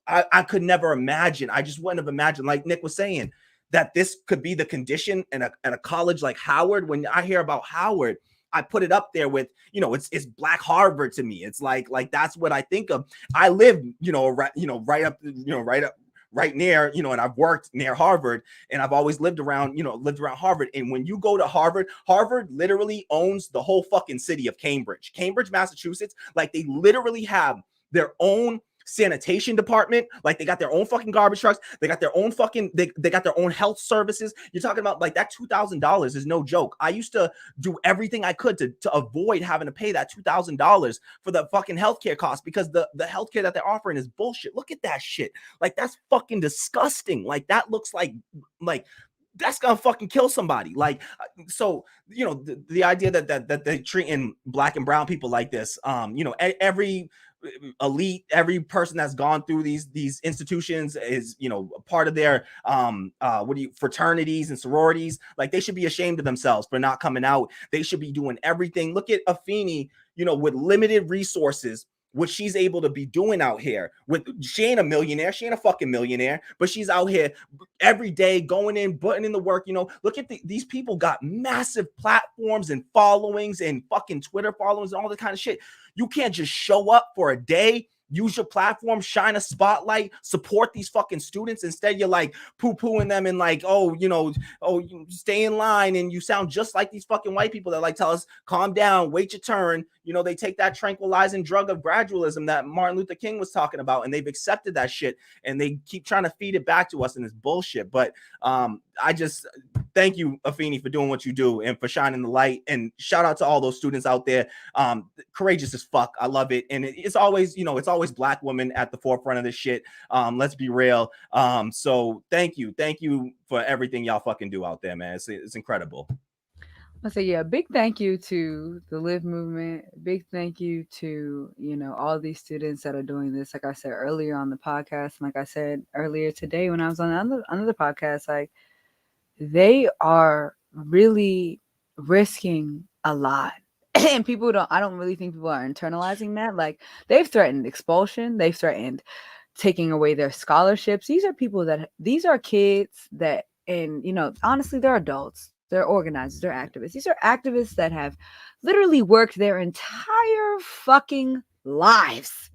I could never imagine. I just wouldn't have imagined, like Nick was saying, that this could be the condition at a college like Howard. When I hear about Howard, I put it up there with, it's Black Harvard to me. It's like that's what I think of. I live, right near, and I've worked near Harvard, and I've always lived around Harvard. And when you go to Harvard literally owns the whole fucking city of Cambridge, Massachusetts. Like, they literally have their own sanitation department. Like, they got their own fucking garbage trucks. They got their own fucking, they got their own health services. You're talking about, like, that $2,000 is no joke. I used to do everything I could to avoid having to pay that $2,000 for the fucking healthcare costs, because the healthcare that they're offering is bullshit. Look at that shit. Like, that's fucking disgusting. Like, that looks like that's gonna fucking kill somebody. Like, so, the idea that they're treating Black and brown people like this, every elite, every person that's gone through these institutions is, a part of their fraternities and sororities. Like, they should be ashamed of themselves for not coming out. They should be doing everything. Look at Afeni, with limited resources, what she's able to be doing out here. She ain't a millionaire, she ain't a fucking millionaire, but she's out here every day going in, putting in the work. Look at these people got massive platforms and followings and fucking Twitter followings and all that kind of shit. You can't just show up for a day, use your platform, shine a spotlight, support these fucking students. Instead, you're like poo-pooing them and like, you stay in line, and you sound just like these fucking white people that like tell us, calm down, wait your turn. They take that tranquilizing drug of gradualism that Martin Luther King was talking about, and they've accepted that shit, and they keep trying to feed it back to us in this bullshit. But I just thank you, Afeni, for doing what you do and for shining the light. And shout out to all those students out there. Courageous as fuck. I love it. And it's always, it's always Black women at the forefront of this shit. Let's be real. So thank you for everything y'all fucking do out there, man. It's incredible. I say, yeah, big thank you to the Live movement. Big thank you to, all these students that are doing this. Like I said earlier on the podcast, and like I said earlier today when I was on another podcast, like, they are really risking a lot. And I don't really think people are internalizing that. Like, they've threatened expulsion. They've threatened taking away their scholarships. These are kids that, and, honestly, they're adults. They're organizers. They're activists. These are activists that have literally worked their entire fucking lives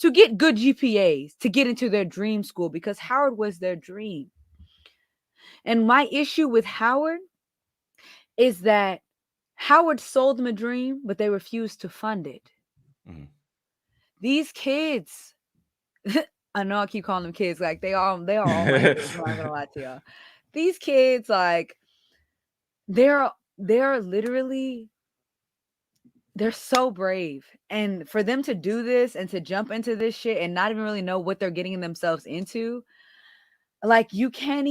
to get good GPAs, to get into their dream school, because Howard was their dream. And my issue with Howard is that Howard sold them a dream, but they refused to fund it. Mm-hmm. These kids, I know I keep calling them kids, like they are all my kids, I'm not gonna lie to y'all. These kids, like, they're literally, they're so brave. And for them to do this and to jump into this shit and not even really know what they're getting themselves into, like, you can't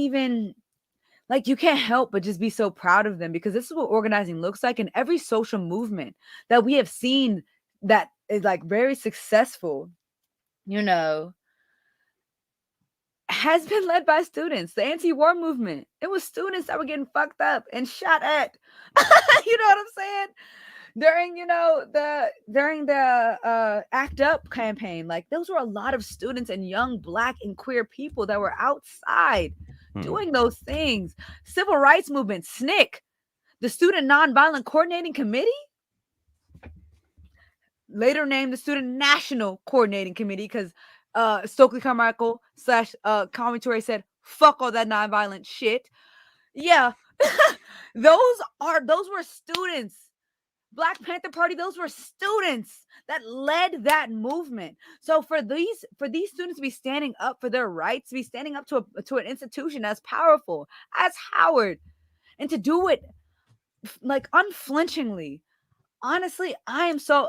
help but just be so proud of them, because this is what organizing looks like. And every social movement that we have seen that is like very successful, has been led by students. The anti-war movement, it was students that were getting fucked up and shot at. You know what I'm saying? During the Act Up campaign, like, those were a lot of students and young Black and queer people that were outside doing those things. Civil rights movement, SNCC, the Student Nonviolent Coordinating Committee, later named the Student National Coordinating Committee, because Stokely Carmichael / commentary said, fuck all that nonviolent shit. Yeah. those were students Black Panther Party, those were students that led that movement. So for these students to be standing up for their rights, to be standing up to an institution as powerful as Howard, and to do it like unflinchingly, honestly, I'm so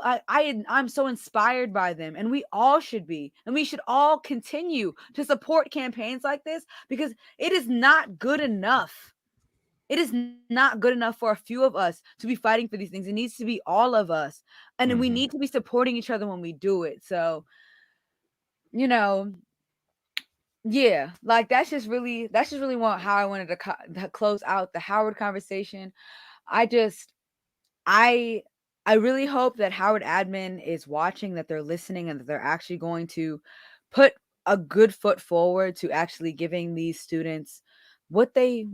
inspired by them, and we all should be, and we should all continue to support campaigns like this, because it is not good enough. It is not good enough for a few of us to be fighting for these things. It needs to be all of us, and we need to be supporting each other when we do it. So, you know, yeah, like that's just really how I wanted to close out the Howard conversation. I really hope that Howard admin is watching, that they're listening, and that they're actually going to put a good foot forward to actually giving these students what they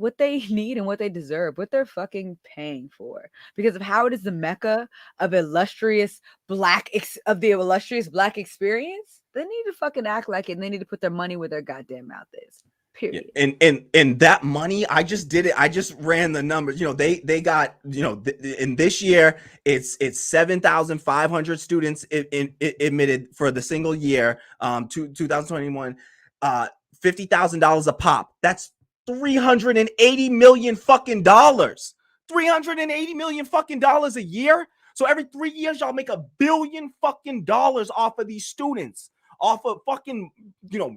need and what they deserve, what they're fucking paying for. Because if Howard is the mecca of the illustrious black experience, they need to fucking act like it, and they need to put their money where their goddamn mouth is. Period. And that money, I just did it. I just ran the numbers. You know, they got, you know, in this year, it's 7,500 students admitted for the single year, 2021, $50,000 a pop. That's $380 million fucking dollars. $380 million fucking dollars a year. So every 3 years, y'all make $1 billion fucking dollars off of these students, off of fucking, you know,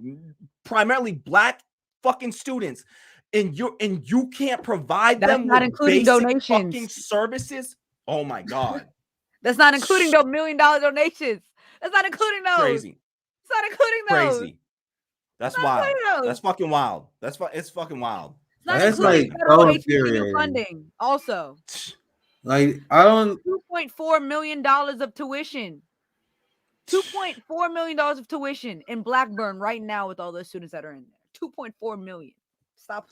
primarily black fucking students, and you can't provide them not with including basic donations, fucking services. Oh my god. That's not including those $1 million donations. That's not including those. Crazy. It's not including those. Crazy. That's wild. That's fucking wild. It's fucking wild. It's not That's including like federal so HBCU infuriating. funding. Also, like I don't. $2.4 million of tuition. $2.4 million of tuition in Blackburn right now with all those students that are in there. $2.4 million. Stop.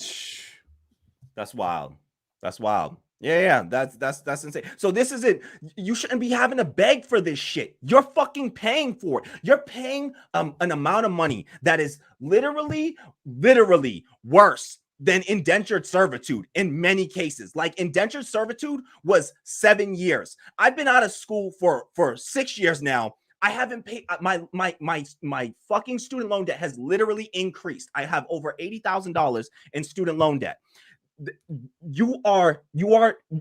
That's wild. That's wild. Yeah, that's insane. So this is it. You shouldn't be having to beg for this shit. You're fucking paying for it. You're paying an amount of money that is literally worse than indentured servitude in many cases. Like indentured servitude was 7 years. I've been out of school for 6 years now. I haven't paid my fucking student loan debt has literally increased. I have over $80,000 in student loan debt. You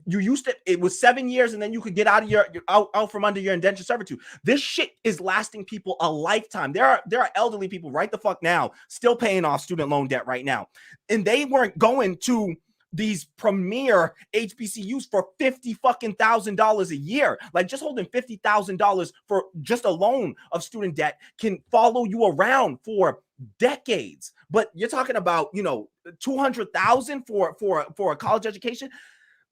used to, it was 7 years and then you could get out of out from under your indentured servitude. This shit is lasting people a lifetime. There are elderly people right the fuck now still paying off student loan debt right now, and they weren't going to these premier HBCUs for $50,000 a year. Like just holding $50,000 for just a loan of student debt can follow you around for decades. But you're talking about, you know, $200,000 for a college education.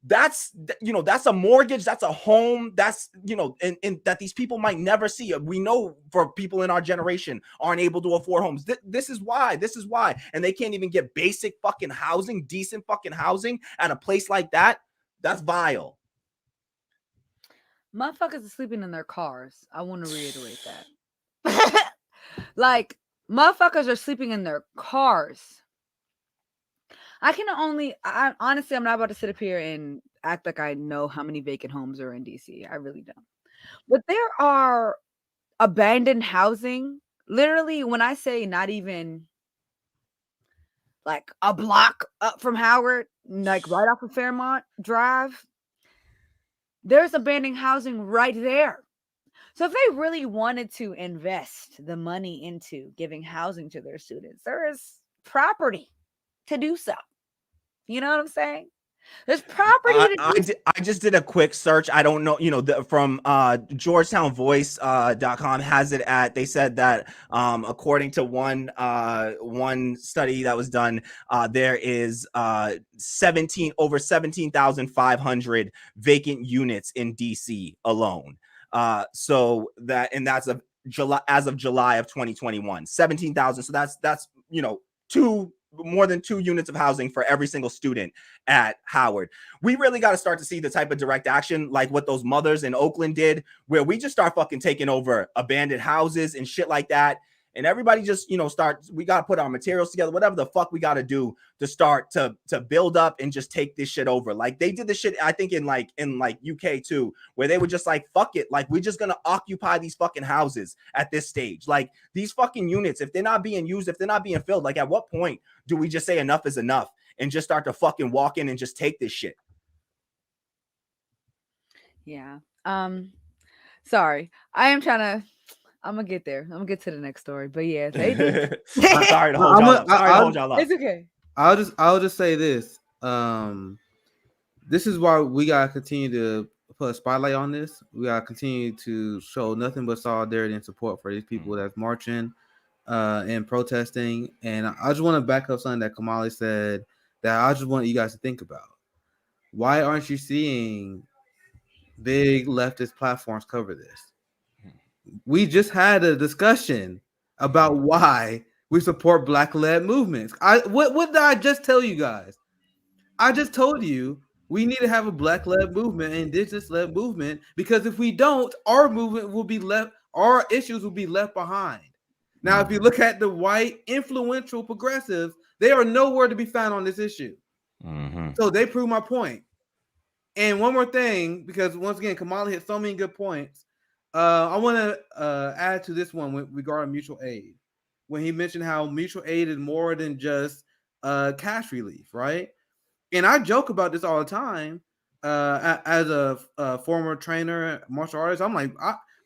That's, you know, that's a mortgage, that's a home, that's, you know, and that these people might never see. We know for people in our generation aren't able to afford homes. This is why, and they can't even get basic fucking housing, decent fucking housing at a place like that. That's vile. Motherfuckers are sleeping in their cars. I want to reiterate that. Like, motherfuckers are sleeping in their cars. Honestly, I'm not about to sit up here and act like I know how many vacant homes are in DC. I really don't. But there are abandoned housing. Literally, when I say not even like a block up from Howard, like right off of Fairmont Drive, there's abandoned housing right there. So if they really wanted to invest the money into giving housing to their students, there is property to do so. You know what I'm saying? There's property to I just did a quick search. I don't know, you know, from GeorgetownVoice.com has it at, they said that according to one study that was done, there is over 17,500 vacant units in DC alone. So that's of July, as of July of 2021, 17,000. So that's, you know, more than 2 units of housing for every single student at Howard. We really got to start to see the type of direct action like what those mothers in Oakland did, where we just start fucking taking over abandoned houses and shit like that. and everybody just, you know, we got to put our materials together, whatever the fuck we got to do to start to build up and just take this shit over. Like they did this shit, I think in UK too, where they were just like, fuck it, like we're just gonna occupy these fucking houses at this stage. Like these fucking units, if they're not being used, if they're not being filled, like at what point do we just say enough is enough and just start to fucking walk in and just take this shit? Yeah. Sorry. I'm gonna get there. I'm gonna get to the next story. But yeah, they did. Sorry to hold y'all up. Sorry to hold y'all up. It's okay. I'll just say this. This is why we gotta continue to put a spotlight on this. We gotta continue to show nothing but solidarity and support for these people that's marching and protesting. And I just want to back up something that Kamali said that I just want you guys to think about. Why aren't you seeing big leftist platforms cover this? We just had a discussion about why we support Black-led movements. What did I just tell you guys? I just told you we need to have a Black-led movement, an Indigenous-led movement, because if we don't, our movement will be left, our issues will be left behind. Now, if you look at the white influential progressives, they are nowhere to be found on this issue. Mm-hmm. So they prove my point. And one more thing, because once again, Kamala hit so many good points. I want to add to this one with regard to mutual aid. When he mentioned how mutual aid is more than just cash relief, right? And I joke about this all the time. As a former trainer, martial artist, I'm like,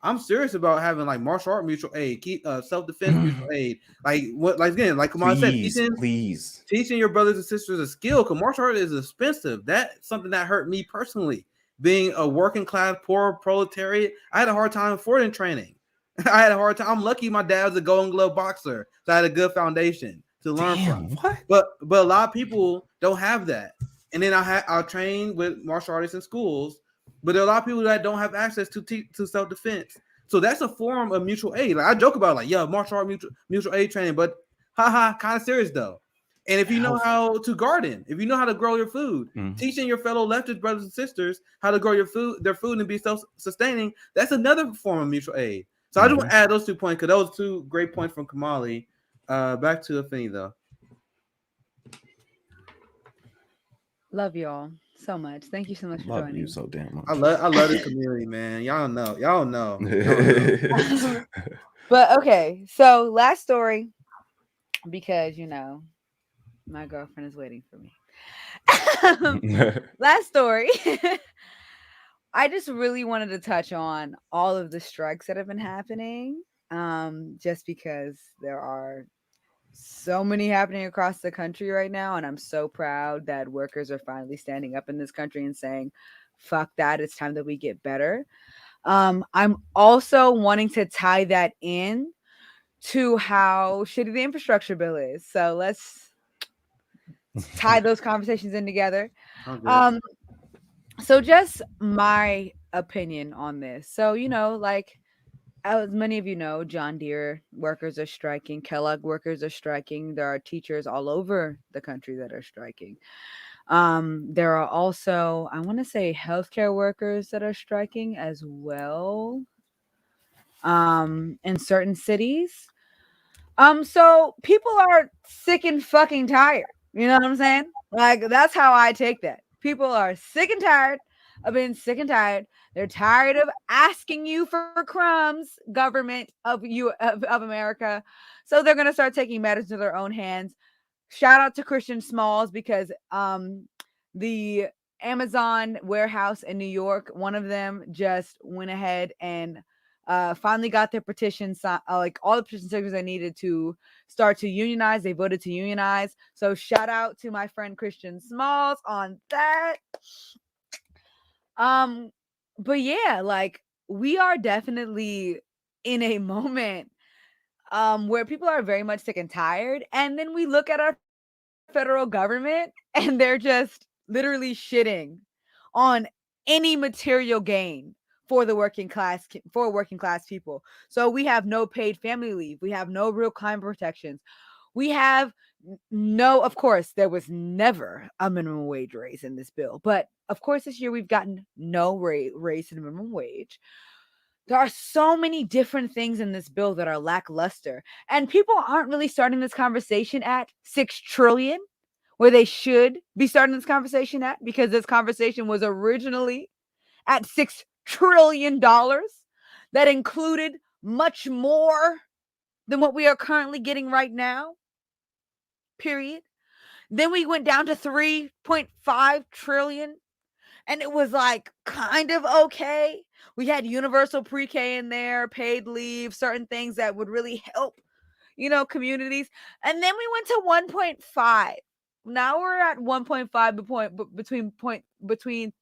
I'm serious about having like martial art mutual aid, self-defense mutual aid. Like what, like again, like Kamala said, teaching your brothers and sisters a skill. Because martial art is expensive. That's something that hurt me personally. Being a working class, poor proletariat, I had a hard time affording training. I had a hard time. I'm lucky my dad was a Golden Glove boxer, so I had a good foundation to learn from. What? But a lot of people don't have that. And then I train with martial artists in schools, but there are a lot of people that don't have access to self-defense. So that's a form of mutual aid. Like I joke about like, yeah, martial art mutual aid training, but kind of serious though. And if you know how to garden, if you know how to grow your food, teaching your fellow leftist brothers and sisters how to grow their food and be self-sustaining, that's another form of mutual aid. So I just want to add those 2 points because those 2 great points from Kamali. Back to Afeni though. Love y'all so much. Thank you so much for joining. Love you so damn much. I love this community, man. Y'all know. But okay, so last story, because you know my girlfriend is waiting for me. Last story. I just really wanted to touch on all of the strikes that have been happening, just because there are so many happening across the country right now, and I'm so proud that workers are finally standing up in this country and saying, fuck that, it's time that we get better. I'm also wanting to tie that in to how shitty the infrastructure bill is. So let's tie those conversations in together. Okay. So just my opinion on this. So, you know, like as many of you know, John Deere workers are striking, Kellogg workers are striking. There are teachers all over the country that are striking. There are also, I want to say, healthcare workers that are striking as well, in certain cities. So people are sick and fucking tired. You know what I'm saying? Like, that's how I take that. People are sick and tired of being sick and tired. They're tired of asking you for crumbs, government of America. So they're going to start taking matters into their own hands. Shout out to Christian Smalls, because the Amazon warehouse in New York, one of them just went ahead and finally got their petition, like all the petition signatures they needed to start to unionize. They voted to unionize. So shout out to my friend Christian Smalls on that. But yeah, like we are definitely in a moment where people are very much sick and tired. And then we look at our federal government and they're just literally shitting on any material gain for the working class people. So we have no paid family leave. We have no real climate protections. We have no, of course, there was never a minimum wage raise in this bill. But of course, this year we've gotten no raise in the minimum wage. There are so many different things in this bill that are lackluster, and people aren't really starting this conversation at 6 trillion, where they should be starting this conversation at, because this conversation was originally at $6 trillion. That included much more than what we are currently getting right now. Period. Then we went down to 3.5 trillion. And it was like kind of okay. We had universal pre-K in there, paid leave, certain things that would really help, communities. And then we went to 1.5. Now we're at 1.5 between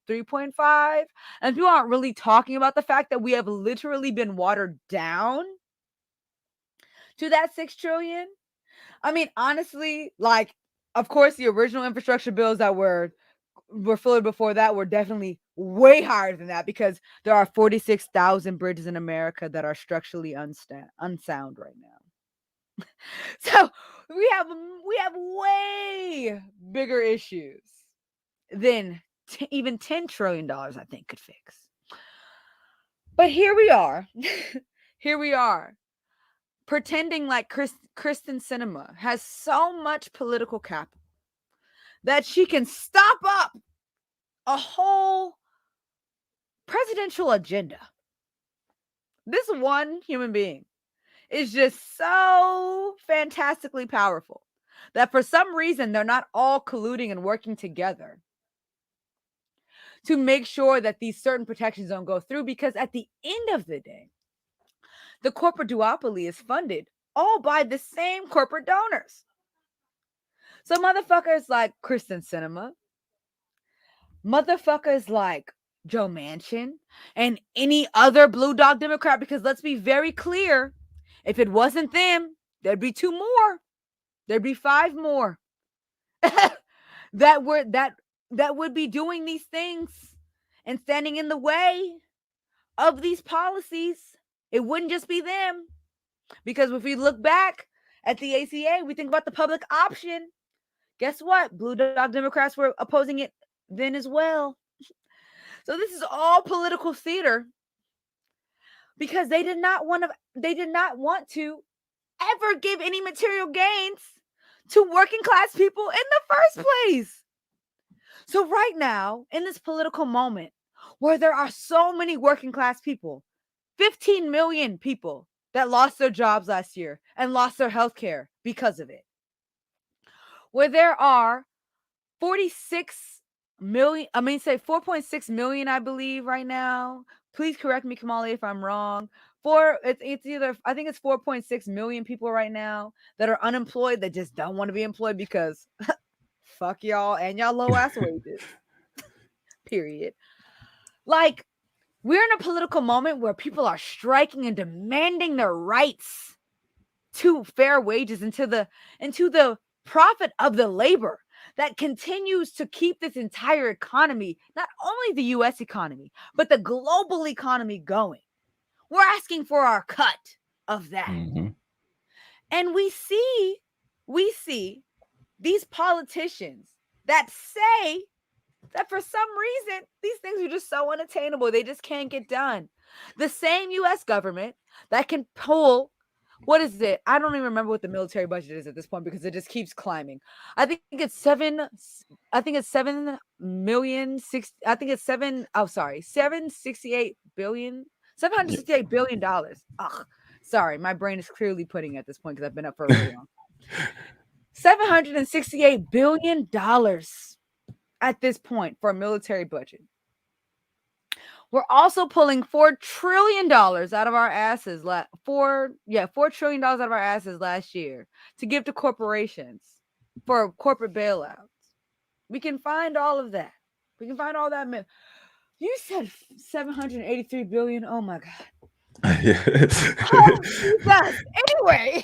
3.5. And people aren't really talking about the fact that we have literally been watered down to that 6 trillion. I mean, honestly, like, of course, the original infrastructure bills that were floated before that were definitely way higher than that, because there are 46,000 bridges in America that are structurally unsound right now. So we have way bigger issues than even $10 trillion, I think, could fix. But here we are. Here we are, pretending like Kristen Sinema has so much political capital that she can stop up a whole presidential agenda. This one human being is just so fantastically powerful that for some reason they're not all colluding and working together to make sure that these certain protections don't go through, because at the end of the day, the corporate duopoly is funded all by the same corporate donors. So motherfuckers like Kristen Sinema, motherfuckers like Joe Manchin, and any other blue dog Democrat, because let's be very clear, if it wasn't them, there'd be 2 more. There'd be 5 more that would be doing these things and standing in the way of these policies. It wouldn't just be them, because if we look back at the ACA, we think about the public option. Guess what? Blue dog Democrats were opposing it then as well. So this is all political theater, because they did not want to ever give any material gains to working class people in the first place. So right now, in this political moment where there are so many working class people, 15 million people that lost their jobs last year and lost their health care because of it, where there are 4.6 million, I believe, right now. Please correct me, Kamali, if I'm wrong. It's either, I think it's 4.6 million people right now that are unemployed, that just don't want to be employed because fuck y'all and y'all low ass wages. Period. Like, we're in a political moment where people are striking and demanding their rights to fair wages and to the profit of the labor that continues to keep this entire economy, not only the U.S. economy, but the global economy going. We're asking for our cut of that. Mm-hmm. And we see these politicians that say that for some reason, these things are just so unattainable. They just can't get done. The same U.S. government that can pull, what is it? I don't even remember what the military budget is at this point, because it just keeps climbing. I think it's 768 billion dollars. Ugh, sorry, my brain is clearly pudding at this point because I've been up for really long. $768 billion at this point for a military budget. We're also pulling $4 trillion out of our asses. $4 trillion out of our asses last year to give to corporations for corporate bailouts. We can find all of that. We can find all that. You said 783 billion. Oh my God. Oh, Jesus. Anyway.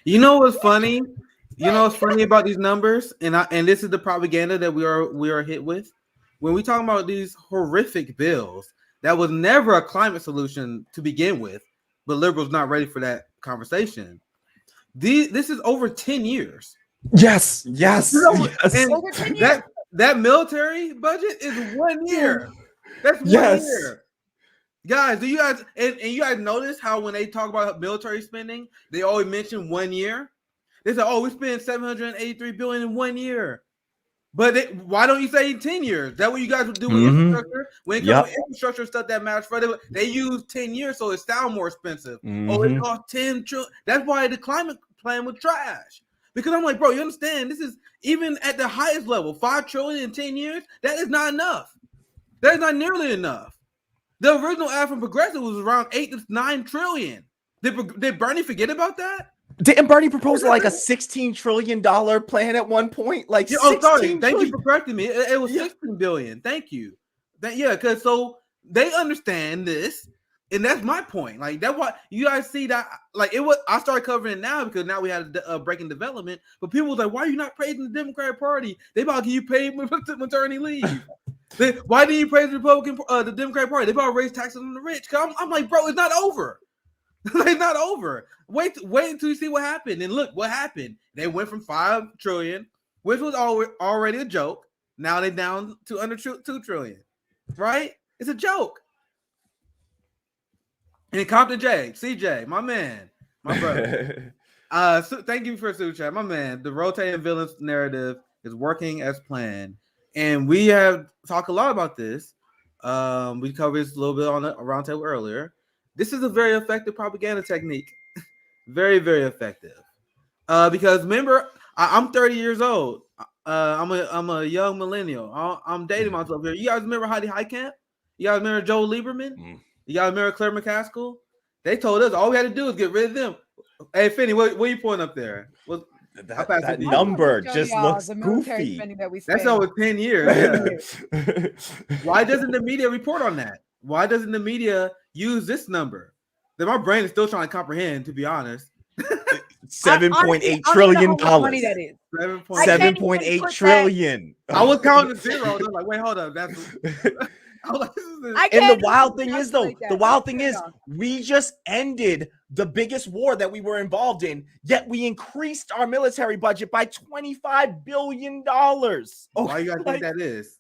You know what's funny? You know what's funny about these numbers? And this is the propaganda that we are hit with. When we talk about these horrific bills, that was never a climate solution to begin with, but liberals not ready for that conversation. This is over 10 years. Yes. And over 10 years. That military budget is 1 year. That's 1 year. Guys, do you guys and you guys notice how when they talk about military spending, they always mention 1 year? They say, "Oh, we spent $783 billion in 1 year." But why don't you say 10 years? That what you guys would do with infrastructure? When it comes to infrastructure stuff that matters for them, they use 10 years, so it sounds more expensive. Oh, it costs 10 trillion. That's why the climate plan was trash. Because I'm like, bro, you understand? This is even at the highest level, 5 trillion in 10 years. That is not enough. That is not nearly enough. The original ad from Progressive was around 8 to 9 trillion. Did Bernie forget about that? Didn't Bernie propose like a $16 trillion plan at one point? Like, yeah, oh, sorry. Thank you for correcting me. It was 16 billion. Thank you. Because so they understand this, and that's my point. Like, that's why you guys see that. Like, it was. I started covering it now because now we had a break in development. But people was like, "Why are you not praising the Democratic Party? They about to give you paid maternity leave." Why do you praise the the Democratic Party? They about to raise taxes on the rich. I'm like, bro, it's not over. It's not over. Wait until you see what happened. And look what happened. They went from 5 trillion, which was already a joke. Now they're down to under 2 trillion. Right? It's a joke. And Compton J, CJ, my man, my brother. So thank you for super chat, my man. The rotating villains narrative is working as planned. And we have talked a lot about this. We covered this a little bit on the roundtable earlier. This is a very effective propaganda technique. Very, very effective. Because remember, I'm 30 years old. I'm a young millennial. I'm dating myself here. You guys remember Heidi Heitkamp? You guys remember Joel Lieberman? You guys remember Claire McCaskill? They told us all we had to do is get rid of them. Hey, Finney, what are you pointing up there? That number just looks goofy. That's over 10 years. Yeah. Why doesn't the media report on that? Why doesn't the media use this number? That my brain is still trying to comprehend, to be honest. $7.8 trillion. Money that is. 7.8 trillion. I was counting the zeros. I was like, wait, hold up. That's and the wild thing is, though, we just ended the biggest war that we were involved in, yet we increased our military budget by $25 billion. Why you guys think that is?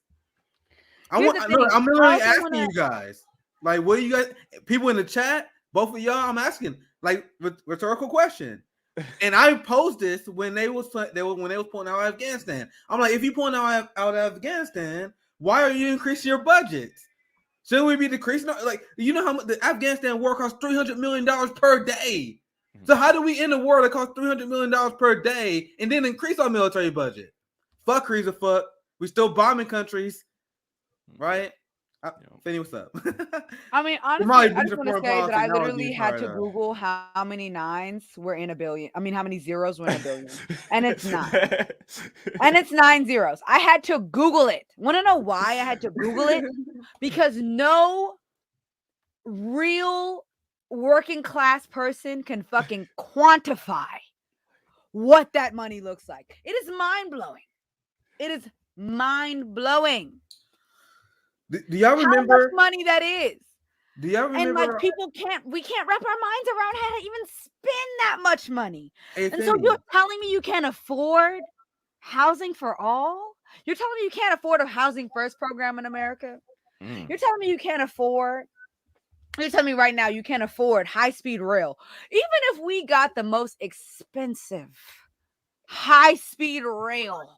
I'm literally asking you guys. Like, what do you guys, people in the chat, both of y'all, I'm asking, like, rhetorical question. And I posed this when they was pulling out Afghanistan. I'm like, if you pulling out Afghanistan, why are you increasing your budgets? Shouldn't we be decreasing? Like, you know how much the Afghanistan war costs $300 million per day. So how do we end a war that costs $300 million per day and then increase our military budget? Fuckery's a fuck. We still bombing countries, right? Finney, what's up? I mean, honestly, I just want to say that I literally had to Google how many nines were in a billion. I mean, how many zeros were in a billion. And it's 9. And it's 9 zeros. I had to Google it. Want to know why I had to Google it? Because no real working class person can fucking quantify what that money looks like. It is mind-blowing. It is mind-blowing. Do y'all remember how much money that is? Do y'all remember? And like we can't wrap our minds around how to even spend that much money. Hey, and so you're telling me you can't afford housing for all? You're telling me you can't afford a housing first program in America? You're telling me you can't afford? You're telling me right now you can't afford high-speed rail? Even if we got the most expensive high-speed rail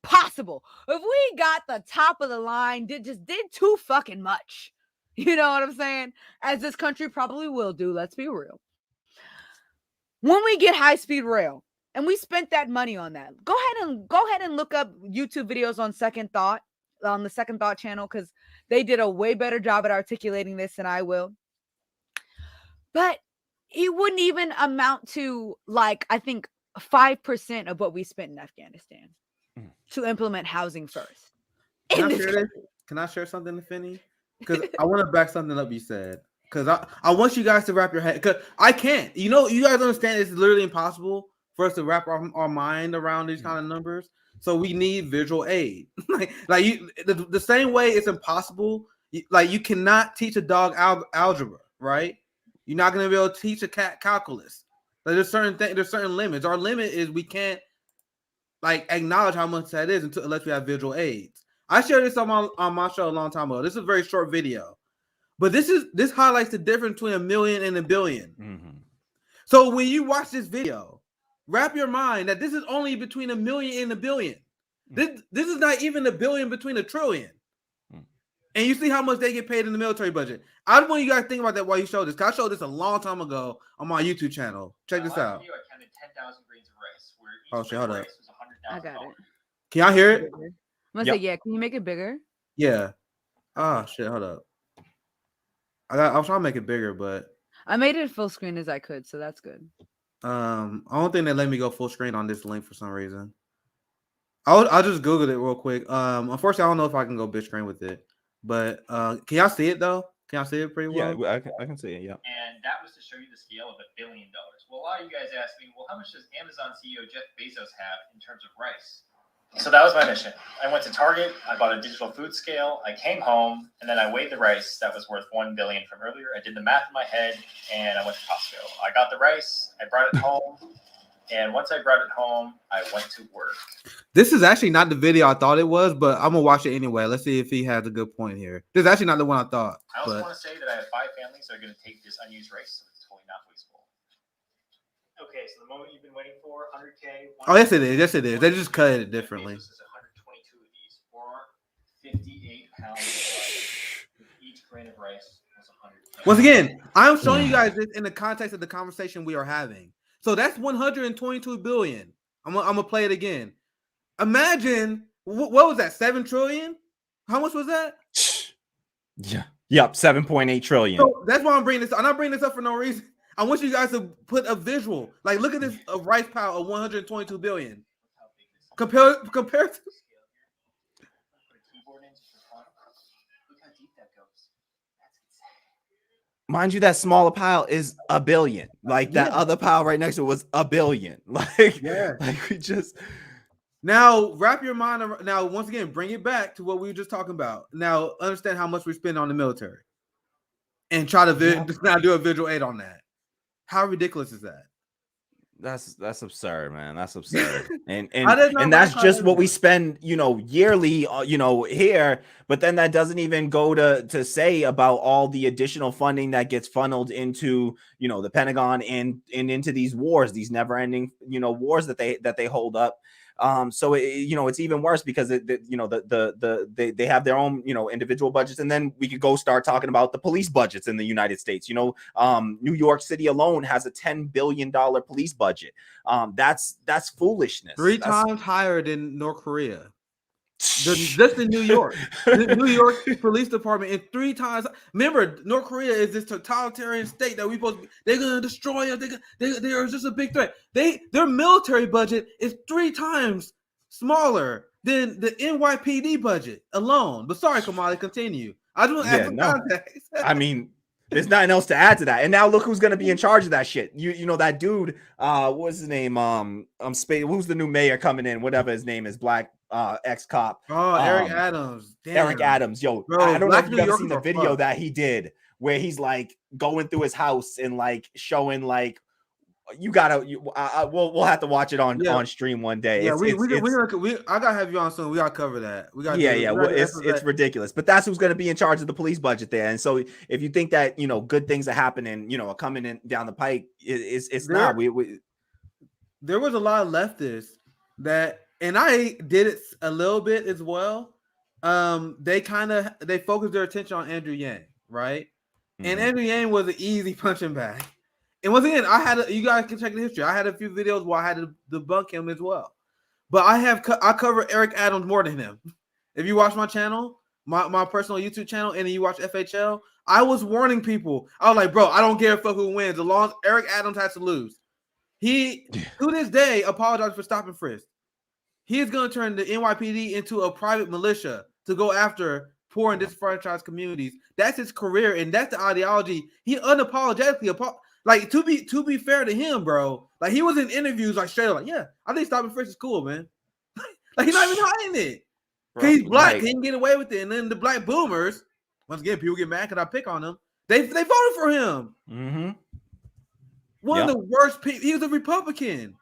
possible, if we got the top of the line, did too fucking much, you know what I'm saying, as this country probably will do, let's be real. When we get high-speed rail and we spent that money on that, go ahead and look up YouTube videos on Second Thought, on the Second Thought channel, because they did a way better job at articulating this than I will. But it wouldn't even amount to, like, I think 5% of what we spent in Afghanistan to implement housing first. Can I share something to Finney? Because I want to back something up you said. Because I want you guys to wrap your head. Because I can't. You know, you guys understand it's literally impossible for us to wrap our mind around these kind of numbers. So we need visual aid. The same way it's impossible. Like, you cannot teach a dog algebra, right? You're not going to be able to teach a cat calculus. Like, there's certain limits. Our limit is we can't, like, acknowledge how much that is unless we have visual aids. I shared this on my show a long time ago. This is a very short video, But this highlights the difference between 1 million and 1 billion. Mm-hmm. So when you watch this video, wrap your mind that this is only between 1 million and 1 billion. This is not even 1 billion between 1 trillion. And you see how much they get paid in the military budget. I just want you guys to think about that while you show this. Because I showed this a long time ago on my YouTube channel. Check this out. Video, I counted 10,000 grains of rice. Where each Oh shit, hold up. was I got it. Can y'all hear it? I'm gonna say, yeah. Can you make it bigger? Yeah. Oh shit, hold up. I was trying to make it bigger, but I made it full screen as I could, so that's good. I don't think they let me go full screen on this link for some reason. I'll just Google it real quick. Unfortunately, I don't know if I can go big screen with it. But can y'all see it though? Can y'all see it pretty well? Yeah, I can see it. Yeah. And that was to show you the scale of $1 billion. Well, a lot of you guys asked me, well, how much does Amazon CEO Jeff Bezos have in terms of rice? So that was my mission. I went to Target, I bought a digital food scale, I came home, and then I weighed the rice that was worth $1 billion from earlier. I did the math in my head, and I went to Costco. I got the rice, I brought it home, and once I brought it home, I went to work. This is actually not the video I thought it was, but I'm gonna watch it anyway. Let's see if he has a good point here. This is actually not the one I thought. I also want to say that I have 5 families that are going to take this unused rice, so it's totally not wasteful. Okay, so the moment you've been waiting for, 100K. Oh, yes it is. Yes it is. They just cut it differently. This is 122 of these, or 58 pounds of rice. Each grain of rice was 100. Once again, I'm showing you guys this in the context of the conversation we are having. So that's 122 billion. I'm gonna play it again. Imagine what was that? 7 trillion? How much was that? Yeah. Yep. 7.8 trillion. So that's why I'm bringing this. I'm not bringing this up for no reason. I want you guys to put a visual. Like, look at this rice pile of 122 billion. Compare to. Mind you, that smaller pile is $1 billion. Like that other pile right next to it was $1 billion. Like, like we just. Now wrap your mind around. Now, once again, bring it back to what we were just talking about. Now, understand how much we spend on the military, and try to now do a visual aid on that. How ridiculous is that? That's absurd, man. That's absurd. And and that's just what we spend, yearly, here. But then that doesn't even go to say about all the additional funding that gets funneled into, the Pentagon and into these wars, these never-ending, wars that they hold up. So it's even worse because they have their own individual budgets, and then we could go start talking about the police budgets in the United States. New York City alone has a $10 billion police budget. That's foolishness. That's times higher than North Korea. Just in New York, the New York Police Department is 3 times. Remember, North Korea is this totalitarian state that they're gonna destroy us. They're just a big threat. Their military budget is 3 times smaller than the NYPD budget alone. But sorry, Kamali, continue. I just want to add some context. I mean, there's nothing else to add to that. And now look who's gonna be in charge of that shit. That dude. What's his name? Who's the new mayor coming in? Whatever his name is, black. Ex-cop. Eric Adams. Damn. Eric Adams. Yo, bro, I don't know if you've ever seen the video that he did where he's like going through his house and like showing like we'll have to watch it on stream one day. Yeah, I gotta have you on soon. We gotta cover that. We gotta it's ridiculous. But that's who's gonna be in charge of the police budget there. And so if you think that good things are happening, are coming in down the pike, it's not. There was a lot of leftists that. And I did it a little bit as well. They focused their attention on Andrew Yang, right? Mm-hmm. And Andrew Yang was an easy punching bag. And once again, you guys can check the history. I had a few videos where I had to debunk him as well. But I cover Eric Adams more than him. If you watch my channel, my personal YouTube channel, and you watch FHL, I was warning people. I was like, bro, I don't care who wins, as long as Eric Adams has to lose. He, to this day, apologized for stop and frisk. He is going to turn the NYPD into a private militia to go after poor and disenfranchised communities. That's his career, and that's the ideology. He unapologetically like to be fair to him, bro. Like he was in interviews like straight up, like, yeah, I think stop and frisk is cool, man. Like he's not even hiding it. He's black, he can get away with it. And then the black boomers, once again, people get mad because I pick on them. They voted for him. Mm-hmm. One of the worst people. He was a Republican.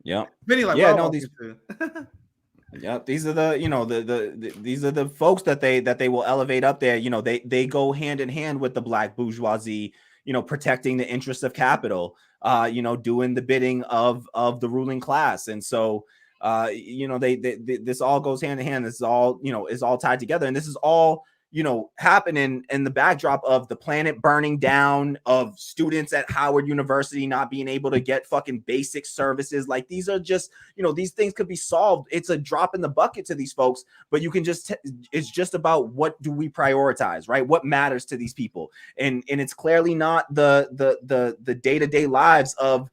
Yeah. Vinny, like, Yep, these are the, you know, these are the folks that they will elevate up there. You know, they go hand in hand with the black bourgeoisie, you know, protecting the interests of capital, you know, doing the bidding of the ruling class. And so you know, they this all goes hand in hand. This is all, you know, is all tied together. And this is all, you know, happening in the backdrop of the planet burning down, of students at Howard University not being able to get fucking basic services. Like, these are just, you know, these things could be solved. It's a drop in the bucket to these folks, but you can just, it's just about what do we prioritize, right? What matters to these people? And it's clearly not the day-to-day lives of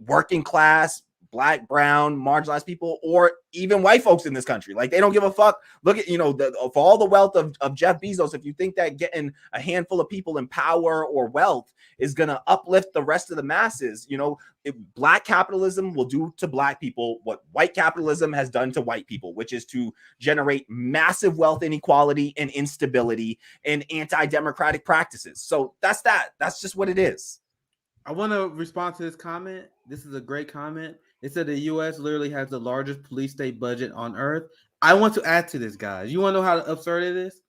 working class, black, brown, marginalized people, or even white folks in this country. Like, they don't give a fuck. Look at, you know, for all the wealth of Jeff Bezos, if you think that getting a handful of people in power or wealth is going to uplift the rest of the masses, you know, black capitalism will do to black people what white capitalism has done to white people, which is to generate massive wealth inequality and instability and anti-democratic practices. So that's just what it is. I want to respond to this comment. This is a great comment. It said the U.S. literally has the largest police state budget on earth. I want to add to this, guys. You want to know how absurd it is?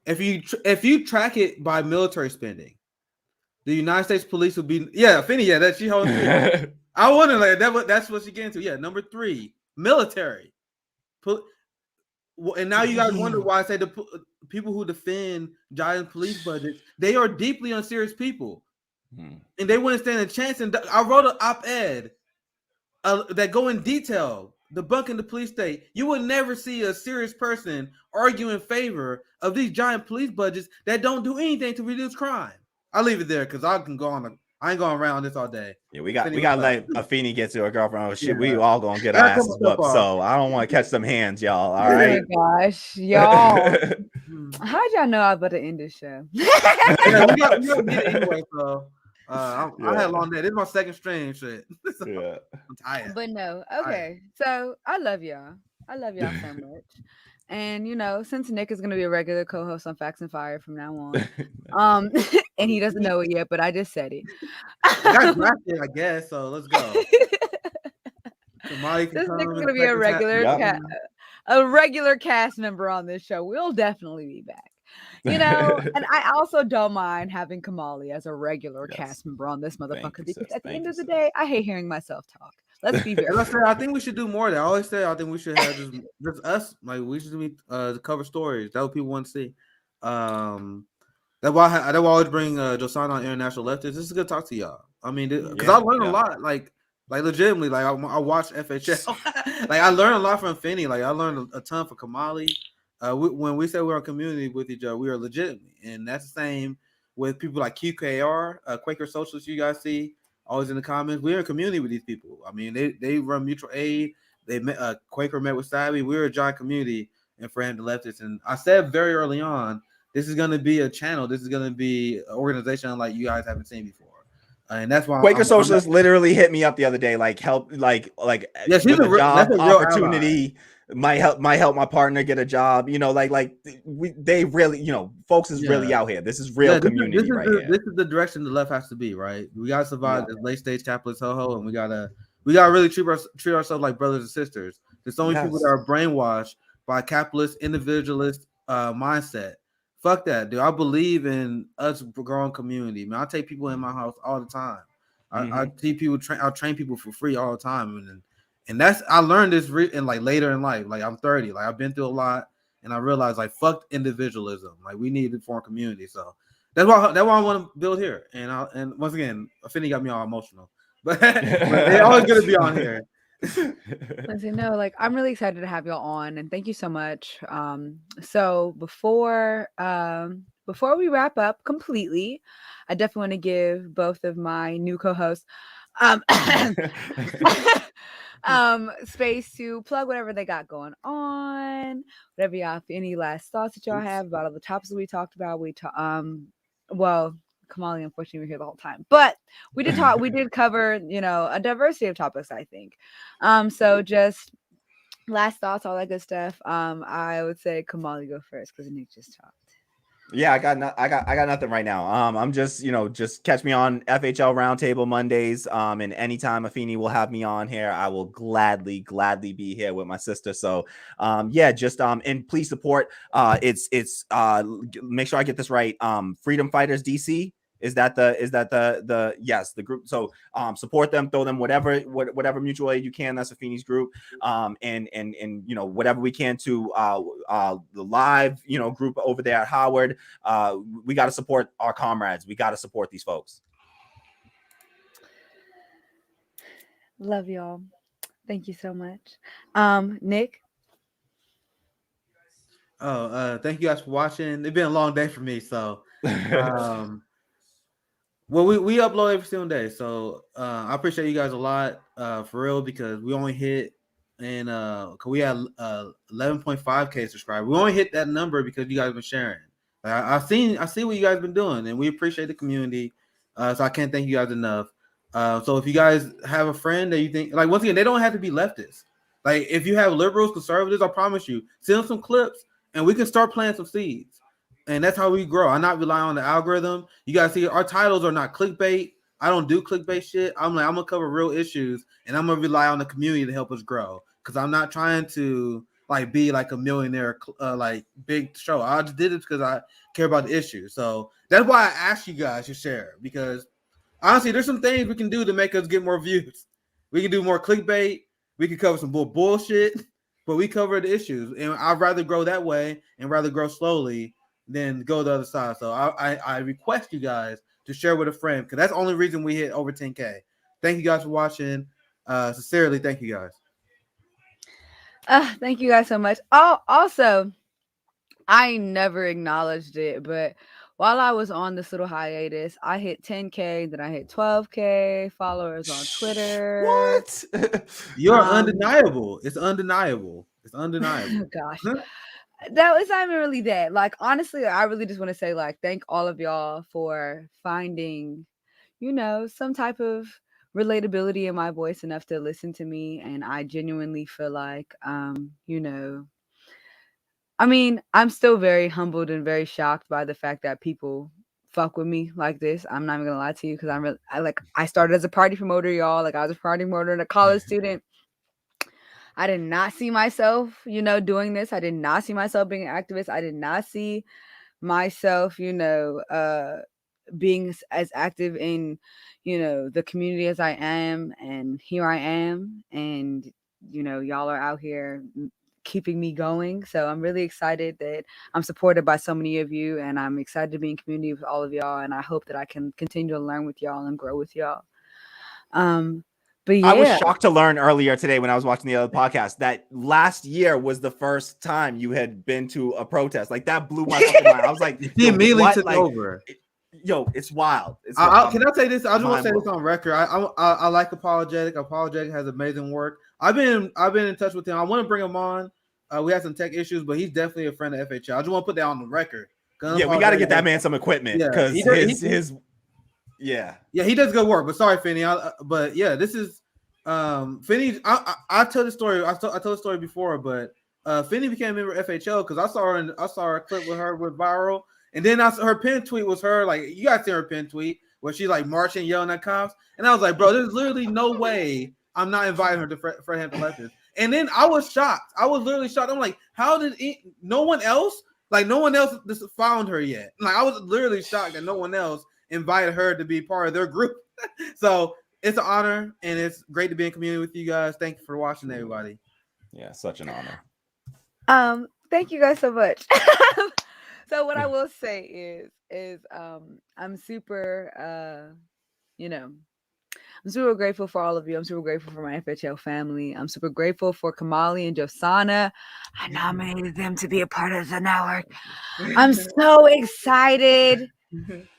If you track it by military spending, the United States police would be Afeni, that she holds. I wonder, like, that's what she getting to. Yeah, number 3, military. And now you guys wonder why I say the people who defend giant police budgets, they are deeply unserious people. And they wouldn't stand a chance. And I wrote an op-ed that go in detail debunking the police state. You would never see a serious person argue in favor of these giant police budgets that don't do anything to reduce crime. I'll leave it there because I can go on. I ain't going around this all day. Yeah, we got to let Afeni get to her girlfriend. Oh shit, we all gonna get our asses whooped. So I don't want to catch some hands, y'all. All right. Oh my gosh, y'all. How'd y'all know I was about to end this show? We got get it anyway, so I had a long day. This is my second stream, shit. I'm tired. But no, okay. So I love y'all. I love y'all so much. And you know, since Nick is gonna be a regular co-host on Facts and Fire from now on, and he doesn't know it yet, but I just said it. I got drafted, I guess. So let's go. This Nick's gonna be a regular cast member on this show. We'll definitely be back. You know, and I also don't mind having Kamali as a regular cast member on this motherfucker because at the end of the day, I hate hearing myself talk. Let's be very. I think we should do more of that. I always say I think we should have just us. Like, we should be cover stories. That's what people want to see. That's why I always bring Josiah on International Leftists. This is good to talk to y'all. I mean, because I learned a lot. Like legitimately, like I watched FHL. Like, I learned a lot from Afeni. Like, I learned a ton from Kamali. When we say we're a community with each other, we are legitimately, and that's the same with people like QKR, Quaker Socialists. You guys see always in the comments. We're a community with these people. I mean, they run mutual aid. They met Quaker met with Savvy. We're a giant community in Friend the Leftists, and I said very early on, this is going to be a channel. This is going to be an organization like you guys haven't seen before. And that's why Quaker Socialists literally hit me up the other day, like help, like she's a job opportunity. Might help my partner get a job. You know, they really, you know, folks is really out here. This is real community here. This is the direction the left has to be, right? We gotta survive this late stage capitalist ho-ho, and we gotta really treat ourselves like brothers and sisters. There's so many people that are brainwashed by capitalist individualist mindset. Fuck that, dude. I believe in us growing community. Man, I take people in my house all the time. I see people I train people for free all the time, and that's I learned this in like later in life. Like, I'm 30. Like, I've been through a lot, and I realized, like, fuck individualism. Like, we need to form community. So that's why I want to build here. And once again, Afeni got me all emotional, but they're always gonna be on here. No, like, I'm really excited to have y'all on, and thank you so much. So before we wrap up completely, I definitely want to give both of my new co-hosts space to plug whatever they got going on, whatever y'all, any last thoughts that y'all have about all the topics that we talked about. Well, Kamali, unfortunately, we're here the whole time, but we did cover, you know, a diversity of topics, I think. So just last thoughts, all that good stuff. I would say Kamali go first because Nick just talked. Yeah, I got nothing right now. I'm just, just catch me on FHL Roundtable Mondays. And anytime Afeni will have me on here, I will gladly be here with my sister. So, yeah, just and please support. It's make sure I get this right. Freedom Fighters DC. Is that the yes, the group? So support them, throw them whatever mutual aid you can. That's Afeni's group. And whatever we can to the live group over there at Howard. We got to support our comrades. We got to support these folks. Love y'all. Thank you so much. Nick. Thank you guys for watching. It's been a long day for me, so well, we upload every single day, so I appreciate you guys a lot, for real, because we only hit and we had 11.5K subscribers. We only hit that number because you guys have been sharing. I see what you guys have been doing, and we appreciate the community. So I can't thank you guys enough. So if you guys have a friend that you think, like, once again, they don't have to be leftists. Like, if you have liberals, conservatives, I promise you, send them some clips, and we can start planting some seeds. And that's how we grow. I'm not relying on the algorithm. You guys see, our titles are not clickbait. I don't do clickbait shit. I'm gonna cover real issues, and I'm gonna rely on the community to help us grow. Because I'm not trying to be like a millionaire, like big show. I just did it because I care about the issue. So that's why I asked you guys to share. Because honestly, there's some things we can do to make us get more views. We can do more clickbait. We can cover some bullshit, but we cover the issues, and I'd rather grow that way and rather grow slowly than go the other side. So I request you guys to share with a friend, because that's the only reason we hit over 10K. Thank you guys for watching. Sincerely, thank you guys. Thank you guys so much. Oh, also, I never acknowledged it, but while I was on this little hiatus, I hit 10K, then I hit 12K followers on Twitter. What? You're undeniable. It's undeniable. It's undeniable. Gosh. That was not even really that. Like, honestly, I really just want to say, like, thank all of y'all for finding, some type of relatability in my voice enough to listen to me. And I genuinely feel like, I mean, I'm still very humbled and very shocked by the fact that people fuck with me like this. I'm not even gonna lie to you, because I started as a party promoter, y'all. Like, I was a party promoter and a college student. I did not see myself, doing this. I did not see myself being an activist. I did not see myself, being as active in, the community as I am. And here I am. And, y'all are out here keeping me going. So I'm really excited that I'm supported by so many of you. And I'm excited to be in community with all of y'all. And I hope that I can continue to learn with y'all and grow with y'all. But yeah. I was shocked to learn earlier today when I was watching the other podcast that last year was the first time you had been to a protest. Like, that blew my fucking mind. I was like, he immediately took over. It's wild. Can I say this? I just want to say this on record. I like Apologetic. Apologetic has amazing work. I've been in touch with him. I want to bring him on. We had some tech issues, but he's definitely a friend of FHL. I just want to put that on the record. Yeah, we got to get that man some equipment, because he does good work. But sorry, Feni. But yeah, this is Feni. I tell the story. I told the story before, but Feni became a member of FHL because I saw a clip with her with viral, and then her pin tweet was her, like, you guys see her pin tweet where she's like marching, yelling at cops, and I was like, bro, there's literally no way I'm not inviting her to Fred Hampton Elections. And then I was shocked. I was literally shocked. I'm like, how did no one else just found her yet? Like, I was literally shocked that no one else invited her to be part of their group. So it's an honor, and it's great to be in community with you guys. Thank you for watching, everybody. Yeah, such an honor. Thank you guys so much. So what I will say is I'm super I'm super grateful for all of you. I'm super grateful for my FHL family. I'm super grateful for Kamali and Josana. I nominated them to be a part of the network. I'm so excited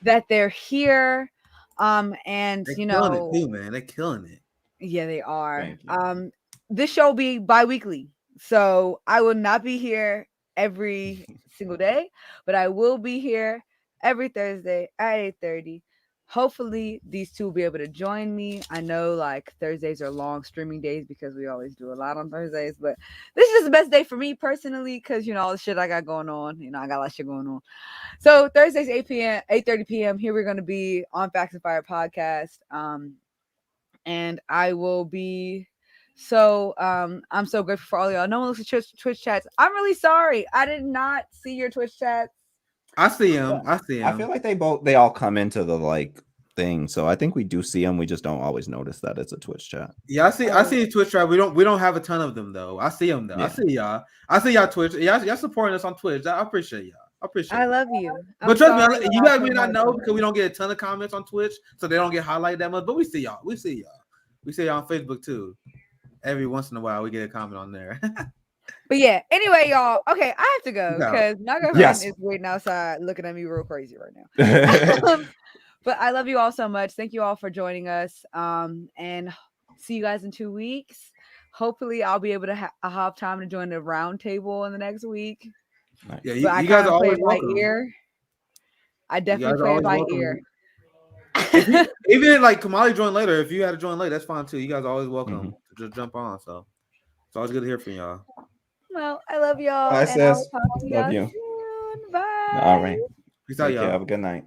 that they're here. And they're killing it too, man. They're killing it. Yeah, they are. This show will be bi-weekly, so I will not be here every single day, but I will be here every Thursday at 8:30. hopefully these two will be able to join me. I know like Thursdays are long streaming days because we always do a lot on Thursdays, but this is the best day for me personally because all the shit I got going on. I got a lot of shit going on. So Thursdays 8:30 p.m. Here we're gonna be on Facts and Fire podcast. And I will be I'm so grateful for all y'all. No one looks at Twitch chats. I'm really sorry. I did not see your Twitch chats. I see him. I feel like they all come into the like thing, so I think we do see them. We just don't always notice that it's a Twitch chat. Yeah, I see Twitch chat. We don't have a ton of them though. I see them though. Yeah. I see y'all Twitch. Y'all supporting us on Twitch. I appreciate y'all. I love you. But trust me, you guys may not know because we don't get a ton of comments on Twitch, so they don't get highlighted that much. But we see y'all. We see y'all on Facebook too. Every once in a while, we get a comment on there. But yeah, anyway, y'all. Okay, I have to go because my girlfriend is waiting outside looking at me real crazy right now. But I love you all so much. Thank you all for joining us. And see you guys in 2 weeks. Hopefully, I'll be able to have time to join the round table in the next week. Yeah, you guys are always welcome. I definitely play it by ear. Even like Kamali joined later. If you had to join later, that's fine too. You guys are always welcome to just jump on. So it's always good to hear from y'all. Well, I love y'all. Bye, sis. Love you. Soon. Bye. All right. Peace out, y'all. Have a good night.